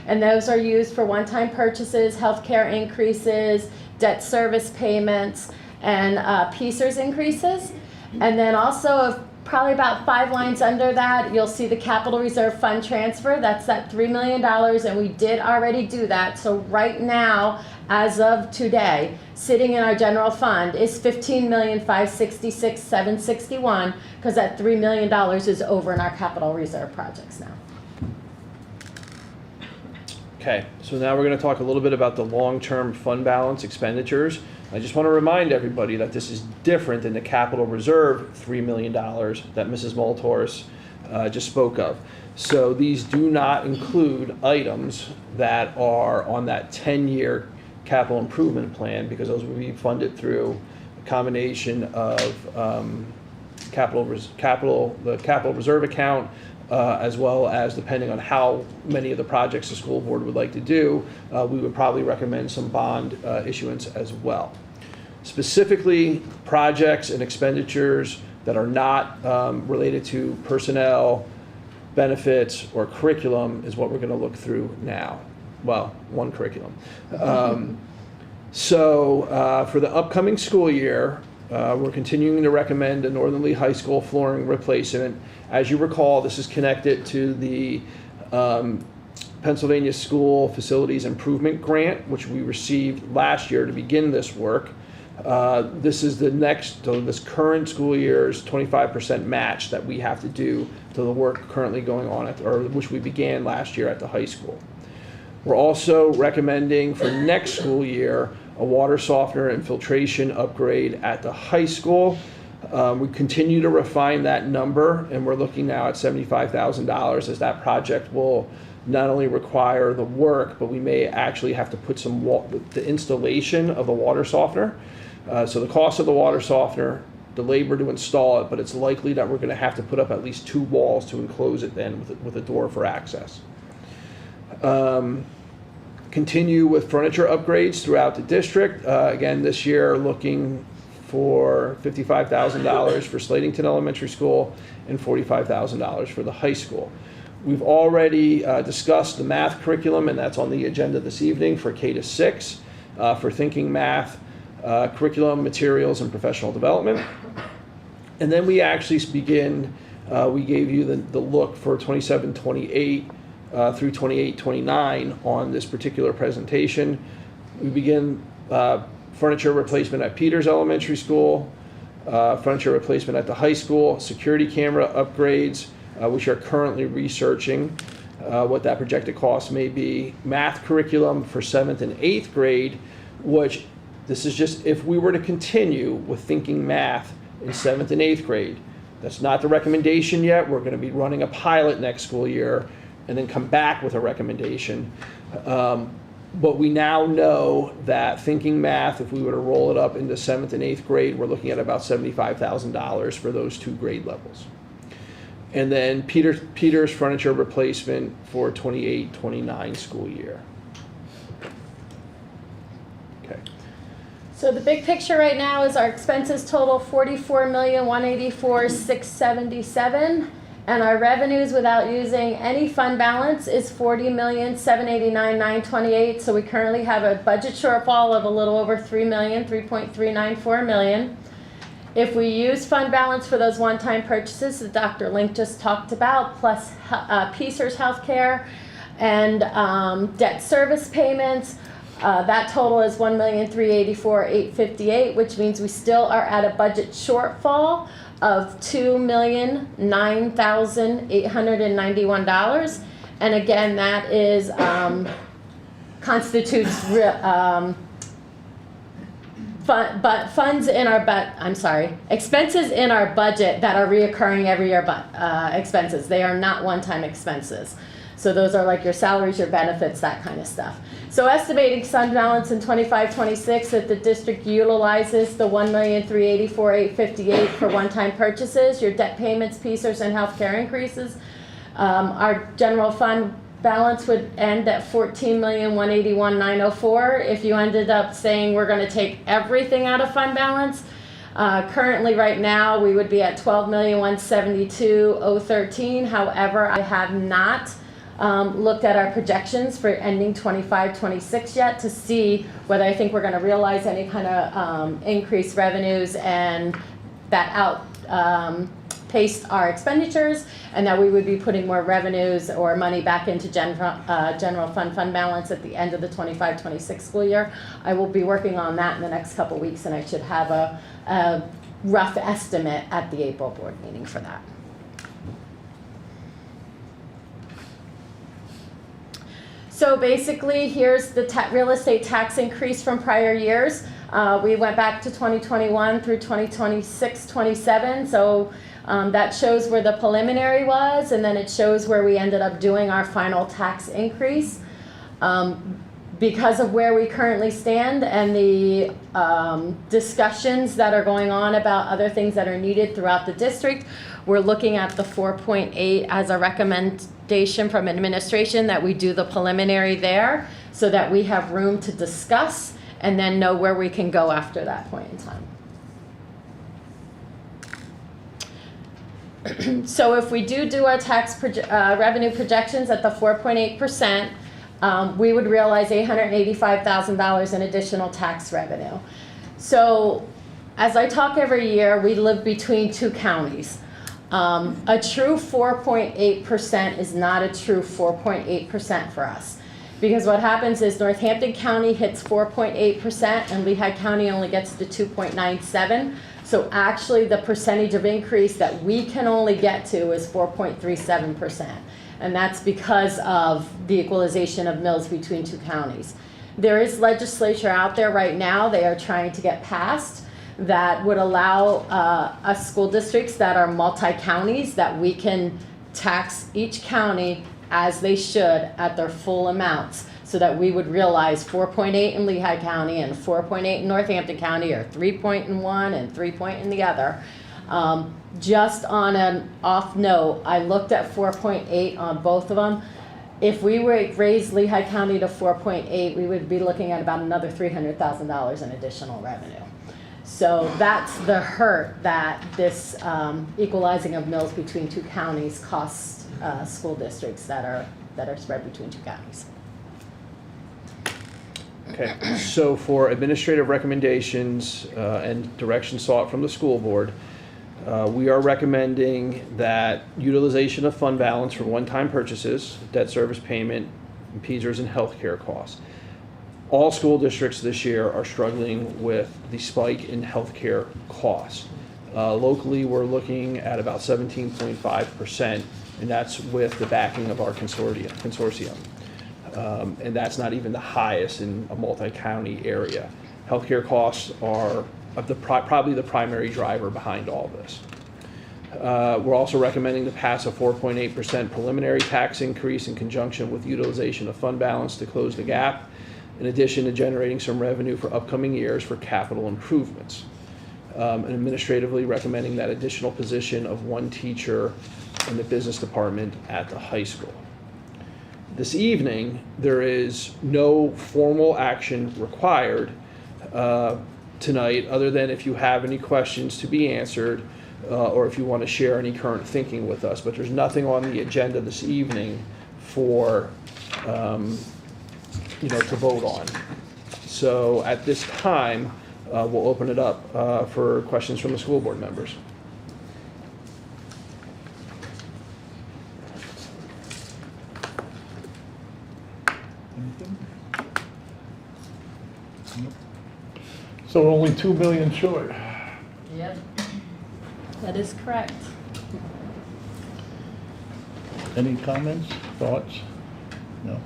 And those are used for one-time purchases, healthcare increases, debt service payments, and PSERS increases. And then also, probably about 5 lines under that, you'll see the capital reserve fund transfer. That's that $3 million, and we did already do that. So right now, as of today, sitting in our general fund is $15,566,761 because that $3 million is over in our capital reserve projects now. Okay, so now we're going to talk a little bit about the long-term fund balance expenditures. I just want to remind everybody that this is different than the capital reserve $3 million that Mrs. Molitoris just spoke of. So these do not include items that are on that 10-year capital improvement plan because those will be funded through a combination of the capital reserve account, as well as depending on how many of the projects the school board would like to do, we would probably recommend some bond issuance as well. Specifically, projects and expenditures that are not related to personnel, benefits, or curriculum is what we're going to look through now. Well, one curriculum. So for the upcoming school year, we're continuing to recommend a Northern Lehigh High School flooring replacement. As you recall, this is connected to the Pennsylvania School Facilities Improvement Grant, which we received last year to begin this work. This is this current school year's 25% match that we have to do to the work currently going on which we began last year at the high school. We're also recommending for next school year a water softener and filtration upgrade at the high school. We continue to refine that number, and we're looking now at $75,000 as that project will not only require the work, but we may actually have to put the installation of the water softener. So the cost of the water softener, the labor to install it, but it's likely that we're going to have to put up at least 2 walls to enclose it then with a door for access. Continue with furniture upgrades throughout the district. Again, this year looking for $55,000 for Slatington Elementary School and $45,000 for the high school. We've already discussed the math curriculum, and that's on the agenda this evening for K-6 for Thinking Math, curriculum, materials, and professional development. And then we actually begin, we gave you the look for 27-28 through 28-29 on this particular presentation. We begin furniture replacement at Peters Elementary School, furniture replacement at the high school, security camera upgrades, which are currently researching what that projected cost may be, math curriculum for 7th and 8th grade, which this is just if we were to continue with Thinking Math in 7th and 8th grade. That's not the recommendation yet. We're going to be running a pilot next school year and then come back with a recommendation. But we now know that Thinking Math, if we were to roll it up into 7th and 8th grade, we're looking at about $75,000 for those 2 grade levels. And then Peters furniture replacement for 28-29 school year. Okay. So the big picture right now is our expenses total $44,184,677, and our revenues without using any fund balance is $40,789,928. So we currently have a budget shortfall of a little over $3 million, $3.394 million. If we use fund balance for those one-time purchases that Dr. Link just talked about, plus PSERS healthcare And debt service payments, that total is $1,384,858, which means we still are at a budget shortfall of $2,009,891. And again, that is constitutes funds in our expenses in our budget that are reoccurring every year, expenses. They are not one-time expenses. So those are like your salaries, your benefits, that kind of stuff. So estimating fund balance in 25-26 that the district utilizes the $1,384,858 for one-time purchases, your debt payments, PSERS, and healthcare increases. Our general fund balance would end at $14,181,904. If you ended up saying we're going to take everything out of fund balance, currently right now we would be at $12,172,013. However, I have not looked at our projections for ending 25-26 yet to see whether I think we're going to realize any kind of increased revenues and that outpaced our expenditures, and that we would be putting more revenues or money back into general fund balance at the end of the 25-26 school year. I will be working on that in the next couple weeks, and I should have a rough estimate at the April board meeting for that. So basically, here's the real estate tax increase from prior years. We went back to 2021 through 2026-27. So that shows where the preliminary was, and then it shows where we ended up doing our final tax increase. Because of where we currently stand and the discussions that are going on about other things that are needed throughout the district, we're looking at the 4.8 as a recommendation from administration that we do the preliminary there so that we have room to discuss and then know where we can go after that point in time. So if we do our tax revenue projections at the 4.8%, we would realize $885,000 in additional tax revenue. So as I talk every year, we live between two counties. A true 4.8% is not a true 4.8% for us. Because what happens is Northampton County hits 4.8% and Lehigh County only gets to 2.97. So actually the percentage of increase that we can only get to is 4.37%. And that's because of the equalization of mills between two counties. There is legislature out there right now they are trying to get passed that would allow us school districts that are multi-counties that we can tax each county as they should at their full amounts so that we would realize 4.8 in Lehigh County and 4.8 in Northampton County or 3 in one and 3 in the other. Just on an off note, I looked at 4.8 on both of them. If we raise Lehigh County to 4.8, we would be looking at about another $300,000 in additional revenue. So that's the hurt that this equalizing of mills between two counties costs school districts that are spread between two counties. Okay, so for administrative recommendations and direction sought from the school board, we are recommending that utilization of fund balance for one-time purchases, debt service payment, PSERS, and healthcare costs. All school districts this year are struggling with the spike in healthcare costs. Locally, we're looking at about 17.5%, and that's with the backing of our consortium. And that's not even the highest in a multi-county area. Healthcare costs are probably the primary driver behind all this. We're also recommending to pass a 4.8% preliminary tax increase in conjunction with utilization of fund balance to close the gap, in addition to generating some revenue for upcoming years for capital improvements. And administratively recommending that additional position of one teacher in the business department at the high school. This evening, there is no formal action required tonight, other than if you have any questions to be answered or if you want to share any current thinking with us. But there's nothing on the agenda this evening for to vote on. So at this time, we'll open it up for questions from the school board members. So we're only 2 million short. Yep. That is correct. Any comments, thoughts? No?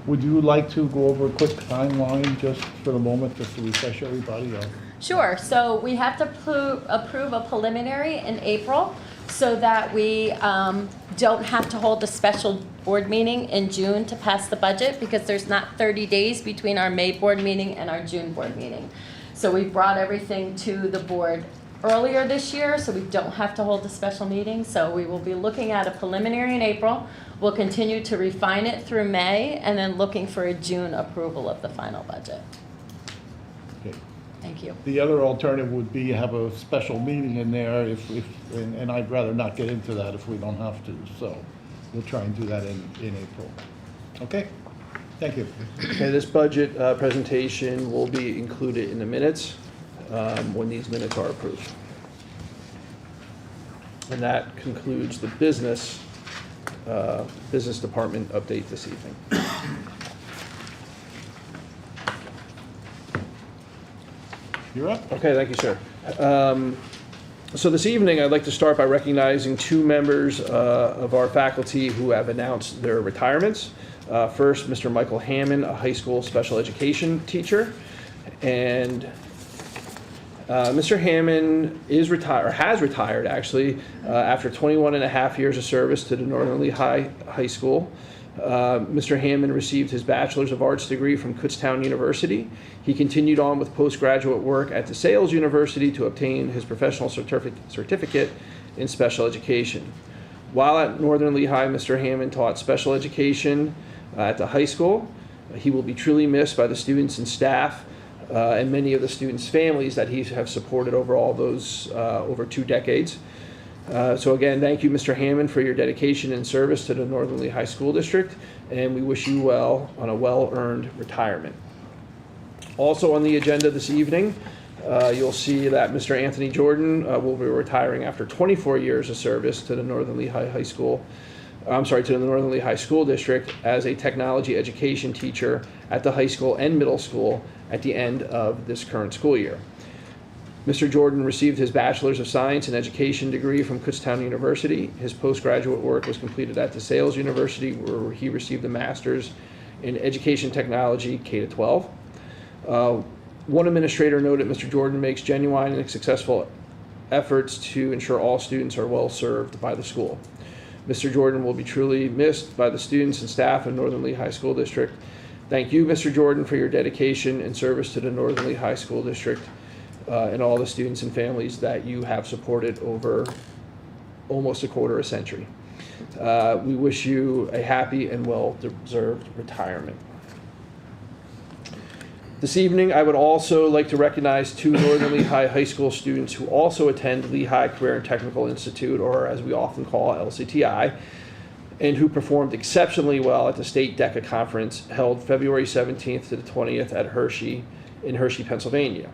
Would you like to go over a quick timeline just for the moment, just to refresh everybody? Sure, so we have to approve a preliminary in April so that we don't have to hold a special board meeting in June to pass the budget, because there's not 30 days between our May board meeting and our June board meeting. So we brought everything to the board earlier this year, so we don't have to hold a special meeting. So we will be looking at a preliminary in April. We'll continue to refine it through May, and then looking for a June approval of the final budget. Okay. Thank you. The other alternative would be have a special meeting in there and I'd rather not get into that if we don't have to. So we'll try and do that in April. Okay? Thank you. Okay, this budget presentation will be included in the minutes when these minutes are approved. And that concludes the business department update this evening. You're up. Okay, thank you, sir. So this evening, I'd like to start by recognizing two members of our faculty who have announced their retirements. First, Mr. Michael Hammond, a high school special education teacher. And Mr. Hammond is retired, or has retired actually, after 21 and a half years of service to the Northern Lehigh High School. Mr. Hammond received his Bachelor's of Arts degree from Kutztown University. He continued on with postgraduate work at DeSales University to obtain his professional certificate in special education. While at Northern Lehigh, Mr. Hammond taught special education at the high school. He will be truly missed by the students and staff and many of the students' families that he has supported over all those over 2 decades. So again, thank you, Mr. Hammond, for your dedication and service to the Northern Lehigh School District, and we wish you well on a well-earned retirement. Also on the agenda this evening, you'll see that Mr. Anthony Jordan will be retiring after 24 years of service to the Northern Lehigh High School. to the Northern Lehigh School District as a technology education teacher at the high school and middle school at the end of this current school year. Mr. Jordan received his Bachelor's of Science in Education degree from Kutztown University. His postgraduate work was completed at DeSales University, where he received a Master's in Education Technology K-12. One administrator noted Mr. Jordan makes genuine and successful efforts to ensure all students are well served by the school. Mr. Jordan will be truly missed by the students and staff of Northern Lehigh School District. Thank you, Mr. Jordan, for your dedication and service to the Northern Lehigh School District and all the students and families that you have supported over almost a quarter century. We wish you a happy and well-deserved retirement. This evening, I would also like to recognize two Northern Lehigh High School students who also attend Lehigh Career and Technical Institute, or as we often call LCTI, and who performed exceptionally well at the State DECA Conference held February 17th to the 20th at Hershey, in Hershey, Pennsylvania.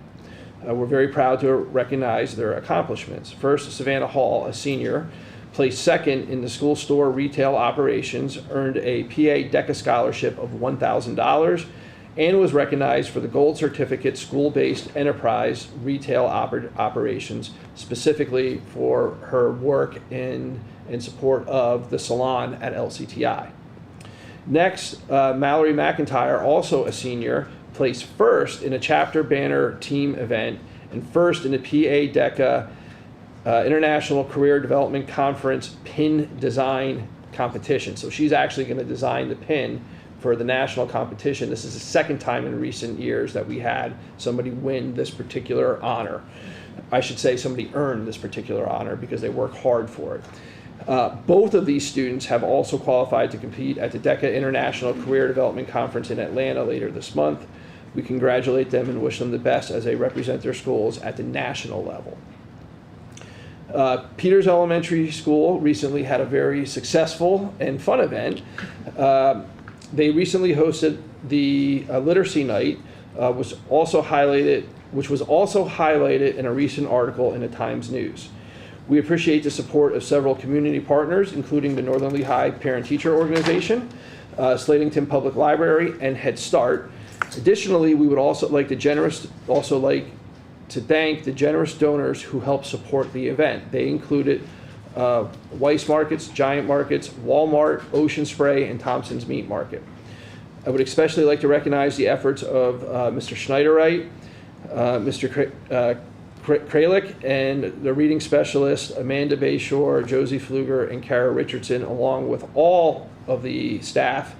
We're very proud to recognize their accomplishments. First, Savannah Hall, a senior, placed second in the school store retail operations, earned a PA DECA scholarship of $1,000, and was recognized for the Gold Certificate School-Based Enterprise Retail Operations, specifically for her work in support of the salon at LCTI. Next, Mallory McIntyre, also a senior, placed first in a chapter banner team event and first in the PA DECA International Career Development Conference pin design competition. So she's actually going to design the pin for the national competition. This is the second time in recent years that we had somebody win this particular honor. I should say somebody earned this particular honor because they work hard for it. Both of these students have also qualified to compete at the DECA International Career Development Conference in Atlanta later this month. We congratulate them and wish them the best as they represent their schools at the national level. Peters Elementary School recently had a very successful and fun event. They recently hosted the Literacy Night, which was also highlighted in a recent article in the Times News. We appreciate the support of several community partners, including the Northern Lehigh Parent-Teacher Organization, Slatington Public Library, and Head Start, Additionally, we would also like to thank the generous donors who helped support the event. They included Weiss Markets, Giant Markets, Walmart, Ocean Spray, and Thompson's Meat Market. I would especially like to recognize the efforts of Mr. Schneiderite, Mr. Kralik, and the reading specialist Amanda Bayshore, Josie Pfluger, and Kara Richardson, along with all of the staff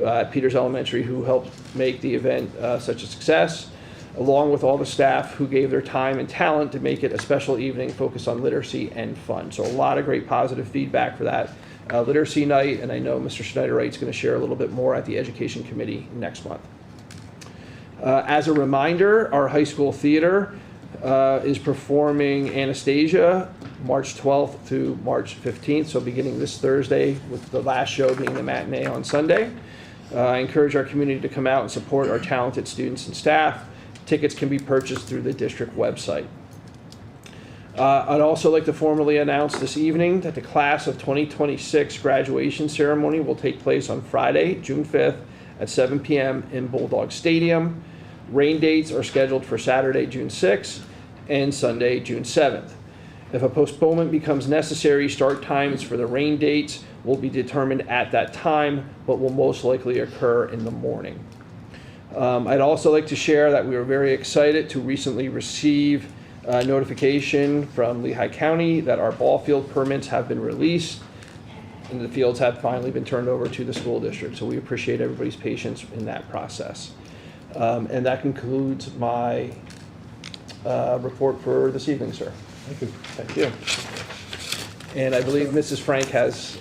at Peters Elementary who helped make the event such a success, along with all the staff who gave their time and talent to make it a special evening focused on literacy and fun. So a lot of great positive feedback for that literacy night, and I know Mr. Schneiderite is going to share a little bit more at the Education Committee next month. As a reminder, our high school theater is performing Anastasia March 12th through March 15th, so beginning this Thursday, with the last show being the matinee on Sunday. I encourage our community to come out and support our talented students and staff. Tickets can be purchased through the district website. I'd also like to formally announce this evening that the class of 2026 graduation ceremony will take place on Friday, June 5th at 7 p.m. in Bulldog Stadium. Rain dates are scheduled for Saturday, June 6th and Sunday, June 7th. If a postponement becomes necessary, start times for the rain dates will be determined at that time, but will most likely occur in the morning. I'd also like to share that we were very excited to recently receive notification from Lehigh County that our ball field permits have been released and the fields have finally been turned over to the school district. So we appreciate everybody's patience in that process. And that concludes my report for this evening, sir. Thank you. Thank you. And I believe Mrs. Frank has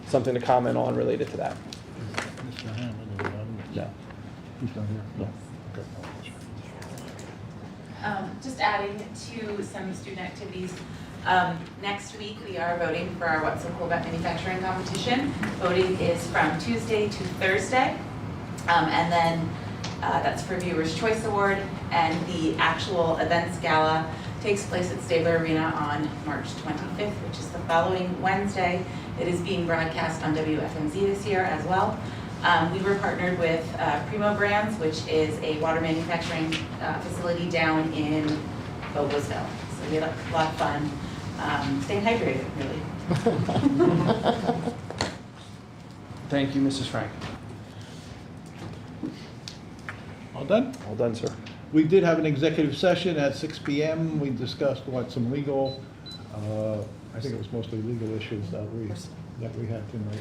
something to comment on related to that. Mr. Hammond is on. No. He's not here? No. Okay. Just adding to some student activities. Next week, we are voting for our What's So Cool About Manufacturing competition. Voting is from Tuesday to Thursday. And then that's for Viewer's Choice Award. And the actual events gala takes place at Stabler Arena on March 25th, which is the following Wednesday. It is being broadcast on WFMZ this year as well. We were partnered with Primo Brands, which is a water manufacturing facility down in Bogosville. So we had a lot of fun staying hydrated, really. Thank you, Mrs. Frank. All done? All done, sir. We did have an executive session at 6 p.m. We discussed some legal, I think it was mostly legal issues that we had tonight.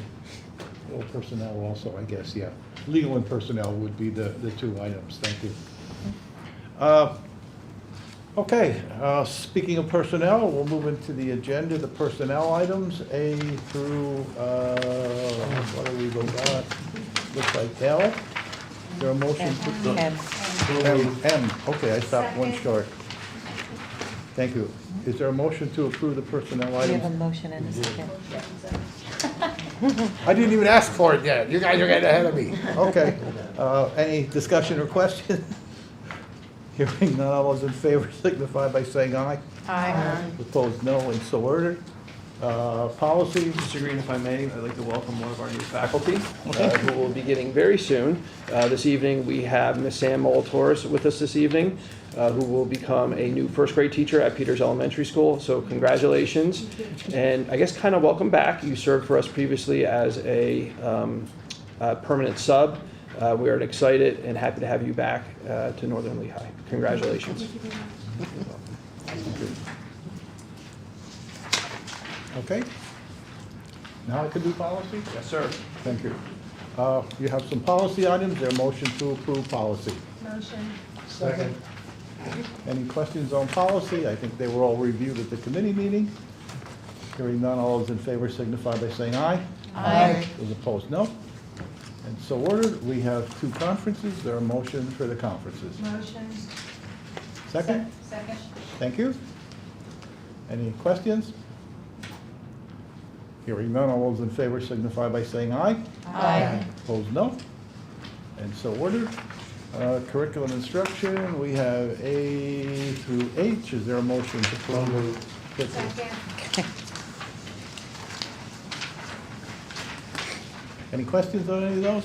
A little personnel also, I guess, yeah. Legal and personnel would be the two items. Thank you. Okay, speaking of personnel, we'll move into the agenda, the personnel items, A through, what do we go back? Looks like L. Is there a motion to? M. Okay, I stopped one short. Thank you. Is there a motion to approve the personnel We have a items? motion and a second. I didn't even ask for it yet. You guys are getting ahead of me. Okay. Any discussion or question? Hearing none, all those in favor signify by saying aye. Aye. Opposed, no, and so ordered. Policy, Mr. Green, if I may, I'd like to welcome one of our new faculty who will be beginning very soon. This evening, we have Ms. Sam Molitores with us this evening, who will become a new first grade teacher at Peters Elementary School. So congratulations. And I guess kind of welcome back. You served for us previously as a permanent sub. We are excited and happy to have you back to Northern Lehigh. Congratulations. okay? Now I can do policy? Yes, sir. Thank you. You have some policy items, there a motion to approve policy? Motion. Second. Any questions on policy? I think they were all reviewed at the committee meeting. Hearing none, all those in favor signify by saying aye. Aye. Those opposed, no. And so ordered, we have two conferences, there are motions for the conferences. Motion. Second? Second. Thank you. Any questions? Hearing none, all those in favor signify by saying aye. Aye. Opposed, no. And so ordered. Curriculum instruction, we have A through H. Is there a motion to approve? Any questions on any of those?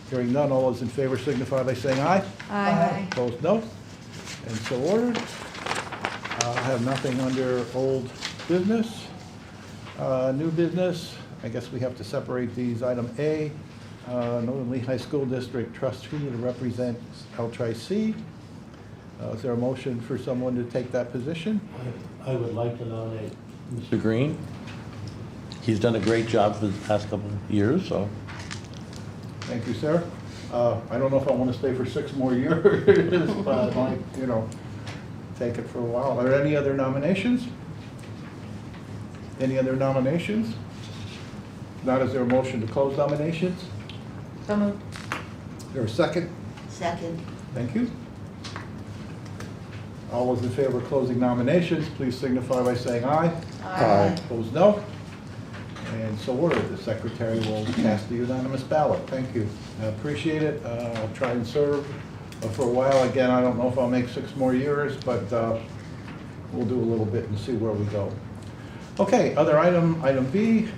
Hearing none, all those in favor signify by saying aye. Aye. Opposed, no. And so ordered. I have nothing under old business. New business, I guess we have to separate these. Item A, Northern Lehigh School District trustee to represent L-Tri-C. Is there a motion for someone to take that position? I would like to nominate Mr. Green. He's done a great job for the past couple of years, so. Thank you, sir. I don't know if I want to stay for 6 more years, but I'd like, take it for a while. Are there any other nominations? Any other nominations? Not, is there a motion to close nominations? So moved. Is there a second? Second. Thank you. All those in favor of closing nominations, please signify by saying aye. Aye. Opposed, no. And so ordered. The secretary will cast the unanimous ballot. Thank you. I appreciate it. I'll try and serve for a while. Again, I don't know if I'll make 6 more years, but we'll do a little bit and see where we go. Okay, other item B,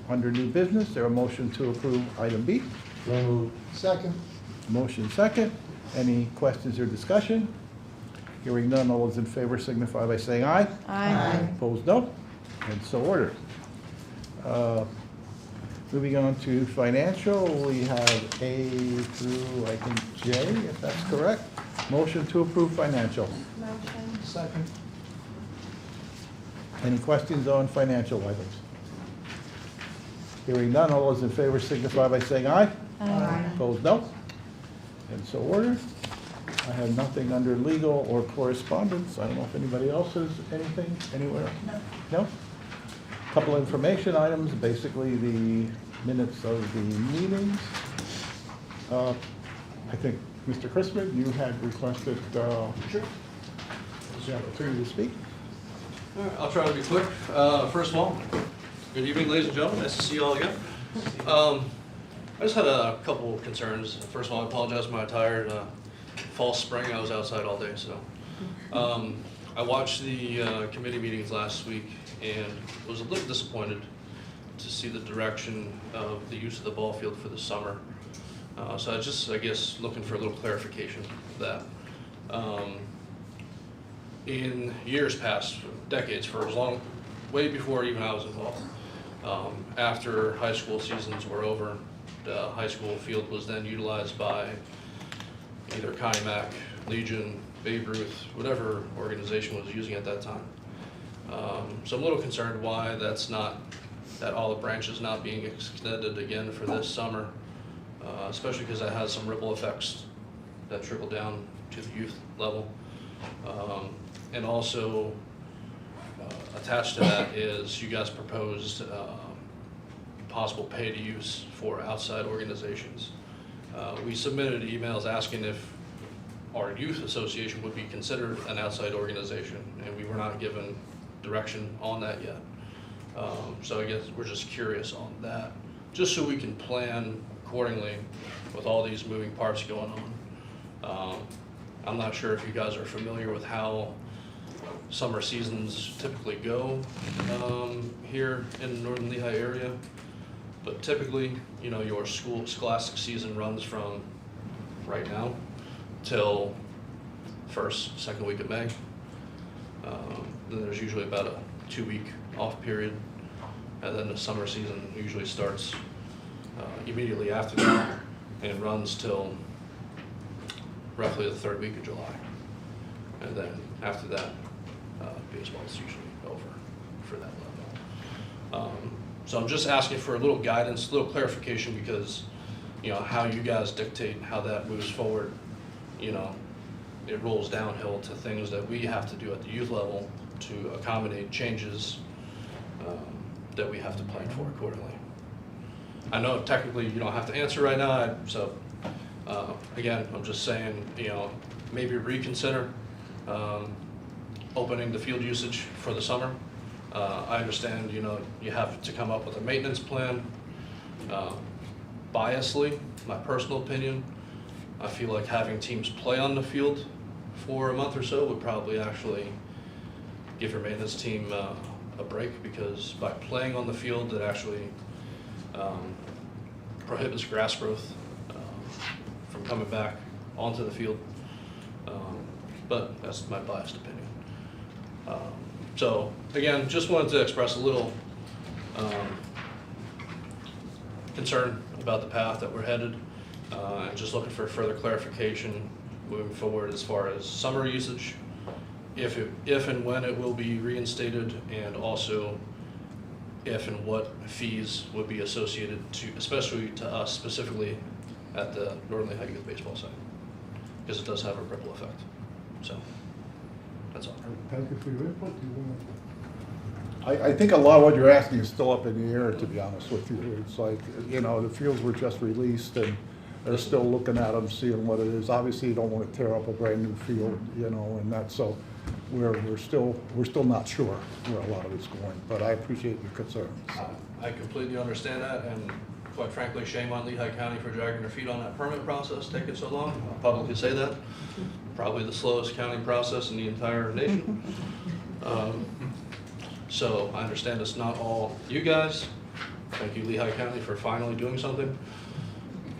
under new business, there a motion to approve item B? Second. Motion second. Any questions or discussion? Hearing none, all those in favor signify by saying aye. Aye. Opposed, no. And so ordered. Moving on to financial, we have A through, I think, J, if that's correct. Motion to approve financial. Motion. Second. Any questions on financial items? Hearing none, all those in favor signify by saying aye. Aye. Opposed, no. And so ordered. I have nothing under legal or correspondence. I don't know if anybody else has anything anywhere? No? Couple information items, basically the minutes of the meetings. I think, Mr. Christman, you had requested the opportunity to speak. All right, I'll try to be quick. First of all, good evening, ladies and gentlemen. Nice to see you all again. I just had a couple of concerns. First of all, I apologize for my tired false spring. I was outside all day, so. I watched the committee meetings last week and was a little disappointed to see the direction of the use of the ball field for the summer. So I guess, looking for a little clarification of that. In years past, decades, for as long, way before even I was involved, after high school seasons were over, the high school field was then utilized by either Connie Mack, Legion, Babe Ruth, whatever organization was using at that time. So I'm a little concerned why that olive branch is not being extended again for this summer, especially because that has some ripple effects that trickle down to the youth level. And also attached to that is you guys proposed possible pay to use for outside organizations. We submitted emails asking if our youth association would be considered an outside organization, and we were not given direction on that yet. So I guess we're just curious on that, just so we can plan accordingly with all these moving parts going on. I'm not sure if you guys are familiar with how summer seasons typically go here in the Northern Lehigh area, but typically, your scholastic season runs from right now till second week of May. Then there's usually about a 2-week off period, and then the summer season usually starts immediately after that and runs till roughly the 3rd week of July. And then after that, baseball is usually over for that level. So I'm just asking for a little guidance, a little clarification, because how you guys dictate how that moves forward, it rolls downhill to things that we have to do at the youth level to accommodate changes that we have to plan for accordingly. I know technically you don't have to answer right now, so again, I'm just saying, maybe reconsider opening the field usage for the summer. I understand, you have to come up with a maintenance plan. Biasly, my personal opinion, I feel like having teams play on the field for a month or so would probably actually give your maintenance team a break, because by playing on the field, it actually prohibits grass growth from coming back onto the field. But that's my biased opinion. So again, just wanted to express a little concern about the path that we're headed, and just looking for further clarification moving forward as far as summer usage, if and when it will be reinstated, and also if and what fees would be associated to, especially to us specifically at the Northern Lehigh Youth Baseball site, because it does have a ripple effect. So that's all. Thank you for your input. I think a lot of what you're asking is still up in the air, to be honest with you. It's like, you know, the fields were just released and they're still looking at them, seeing what it is. Obviously, you don't want to tear up a brand new field, you know, and that's, so we're still not sure where a lot of it's going, but I appreciate your concerns. I completely understand that, and quite frankly, shame on Lehigh County for dragging their feet on that permit process, taking so long. I'll publicly say that. Probably the slowest county process in the entire nation. So I understand it's not all you guys. Thank you, Lehigh County, for finally doing something.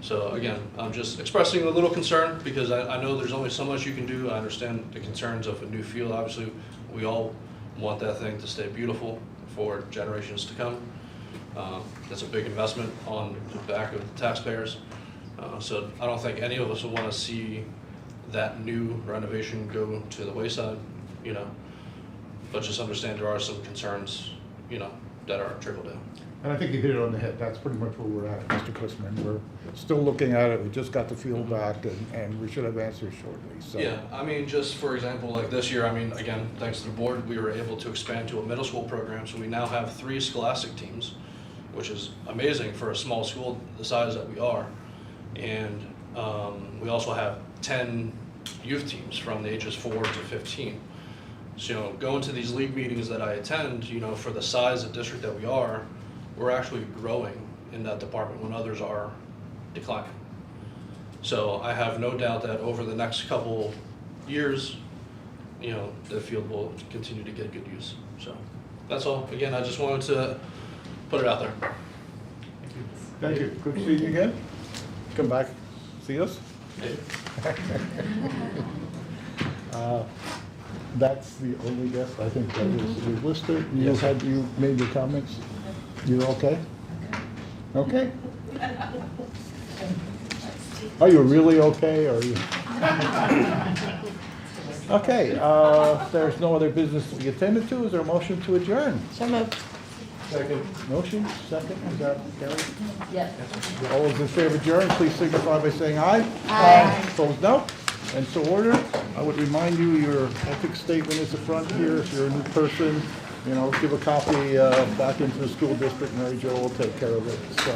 So again, I'm just expressing a little concern because I know there's only so much you can do. I understand the concerns of a new field. Obviously, we all want that thing to stay beautiful for generations to come. That's a big investment on the back of the taxpayers. So I don't think any of us would want to see that new renovation go to the wayside, you know. But just understand there are some concerns, you know, that are trickle down. And I think you hit it on the head. That's pretty much where we're at, Mr. Chrisman. We're still looking at it. We just got the field back, and we should have answers shortly, so. Yeah, I mean, just for example, like this year, I mean, again, thanks to the board, we were able to expand to a middle school program, so we now have 3 scholastic teams, which is amazing for a small school the size that we are. And we also have 10 youth teams from the ages 4 to 15. So, you know, going to these league meetings that I attend, you know, for the size of district that we are, we're actually growing in that department when others are declining. So I have no doubt that over the next couple years, you know, the field will continue to get good use. So that's all. Again, I just wanted to put it out there. Thank you. Good seeing you again. Come back, see us. That's the only guest I think that was listed. You made your comments. You're okay? Okay. Are you really okay, or are you? Okay, if there's no other business to be attended to, is there a motion to adjourn? So moved. Second. Motion, second, is that Gary? Yes. All those in favor of adjourn, please signify by saying aye. Aye. Opposed, no. And so ordered. I would remind you, your ethics statement is the front here. If you're a new person, you know, give a copy back into the school district. Mary Jo will take care of it. So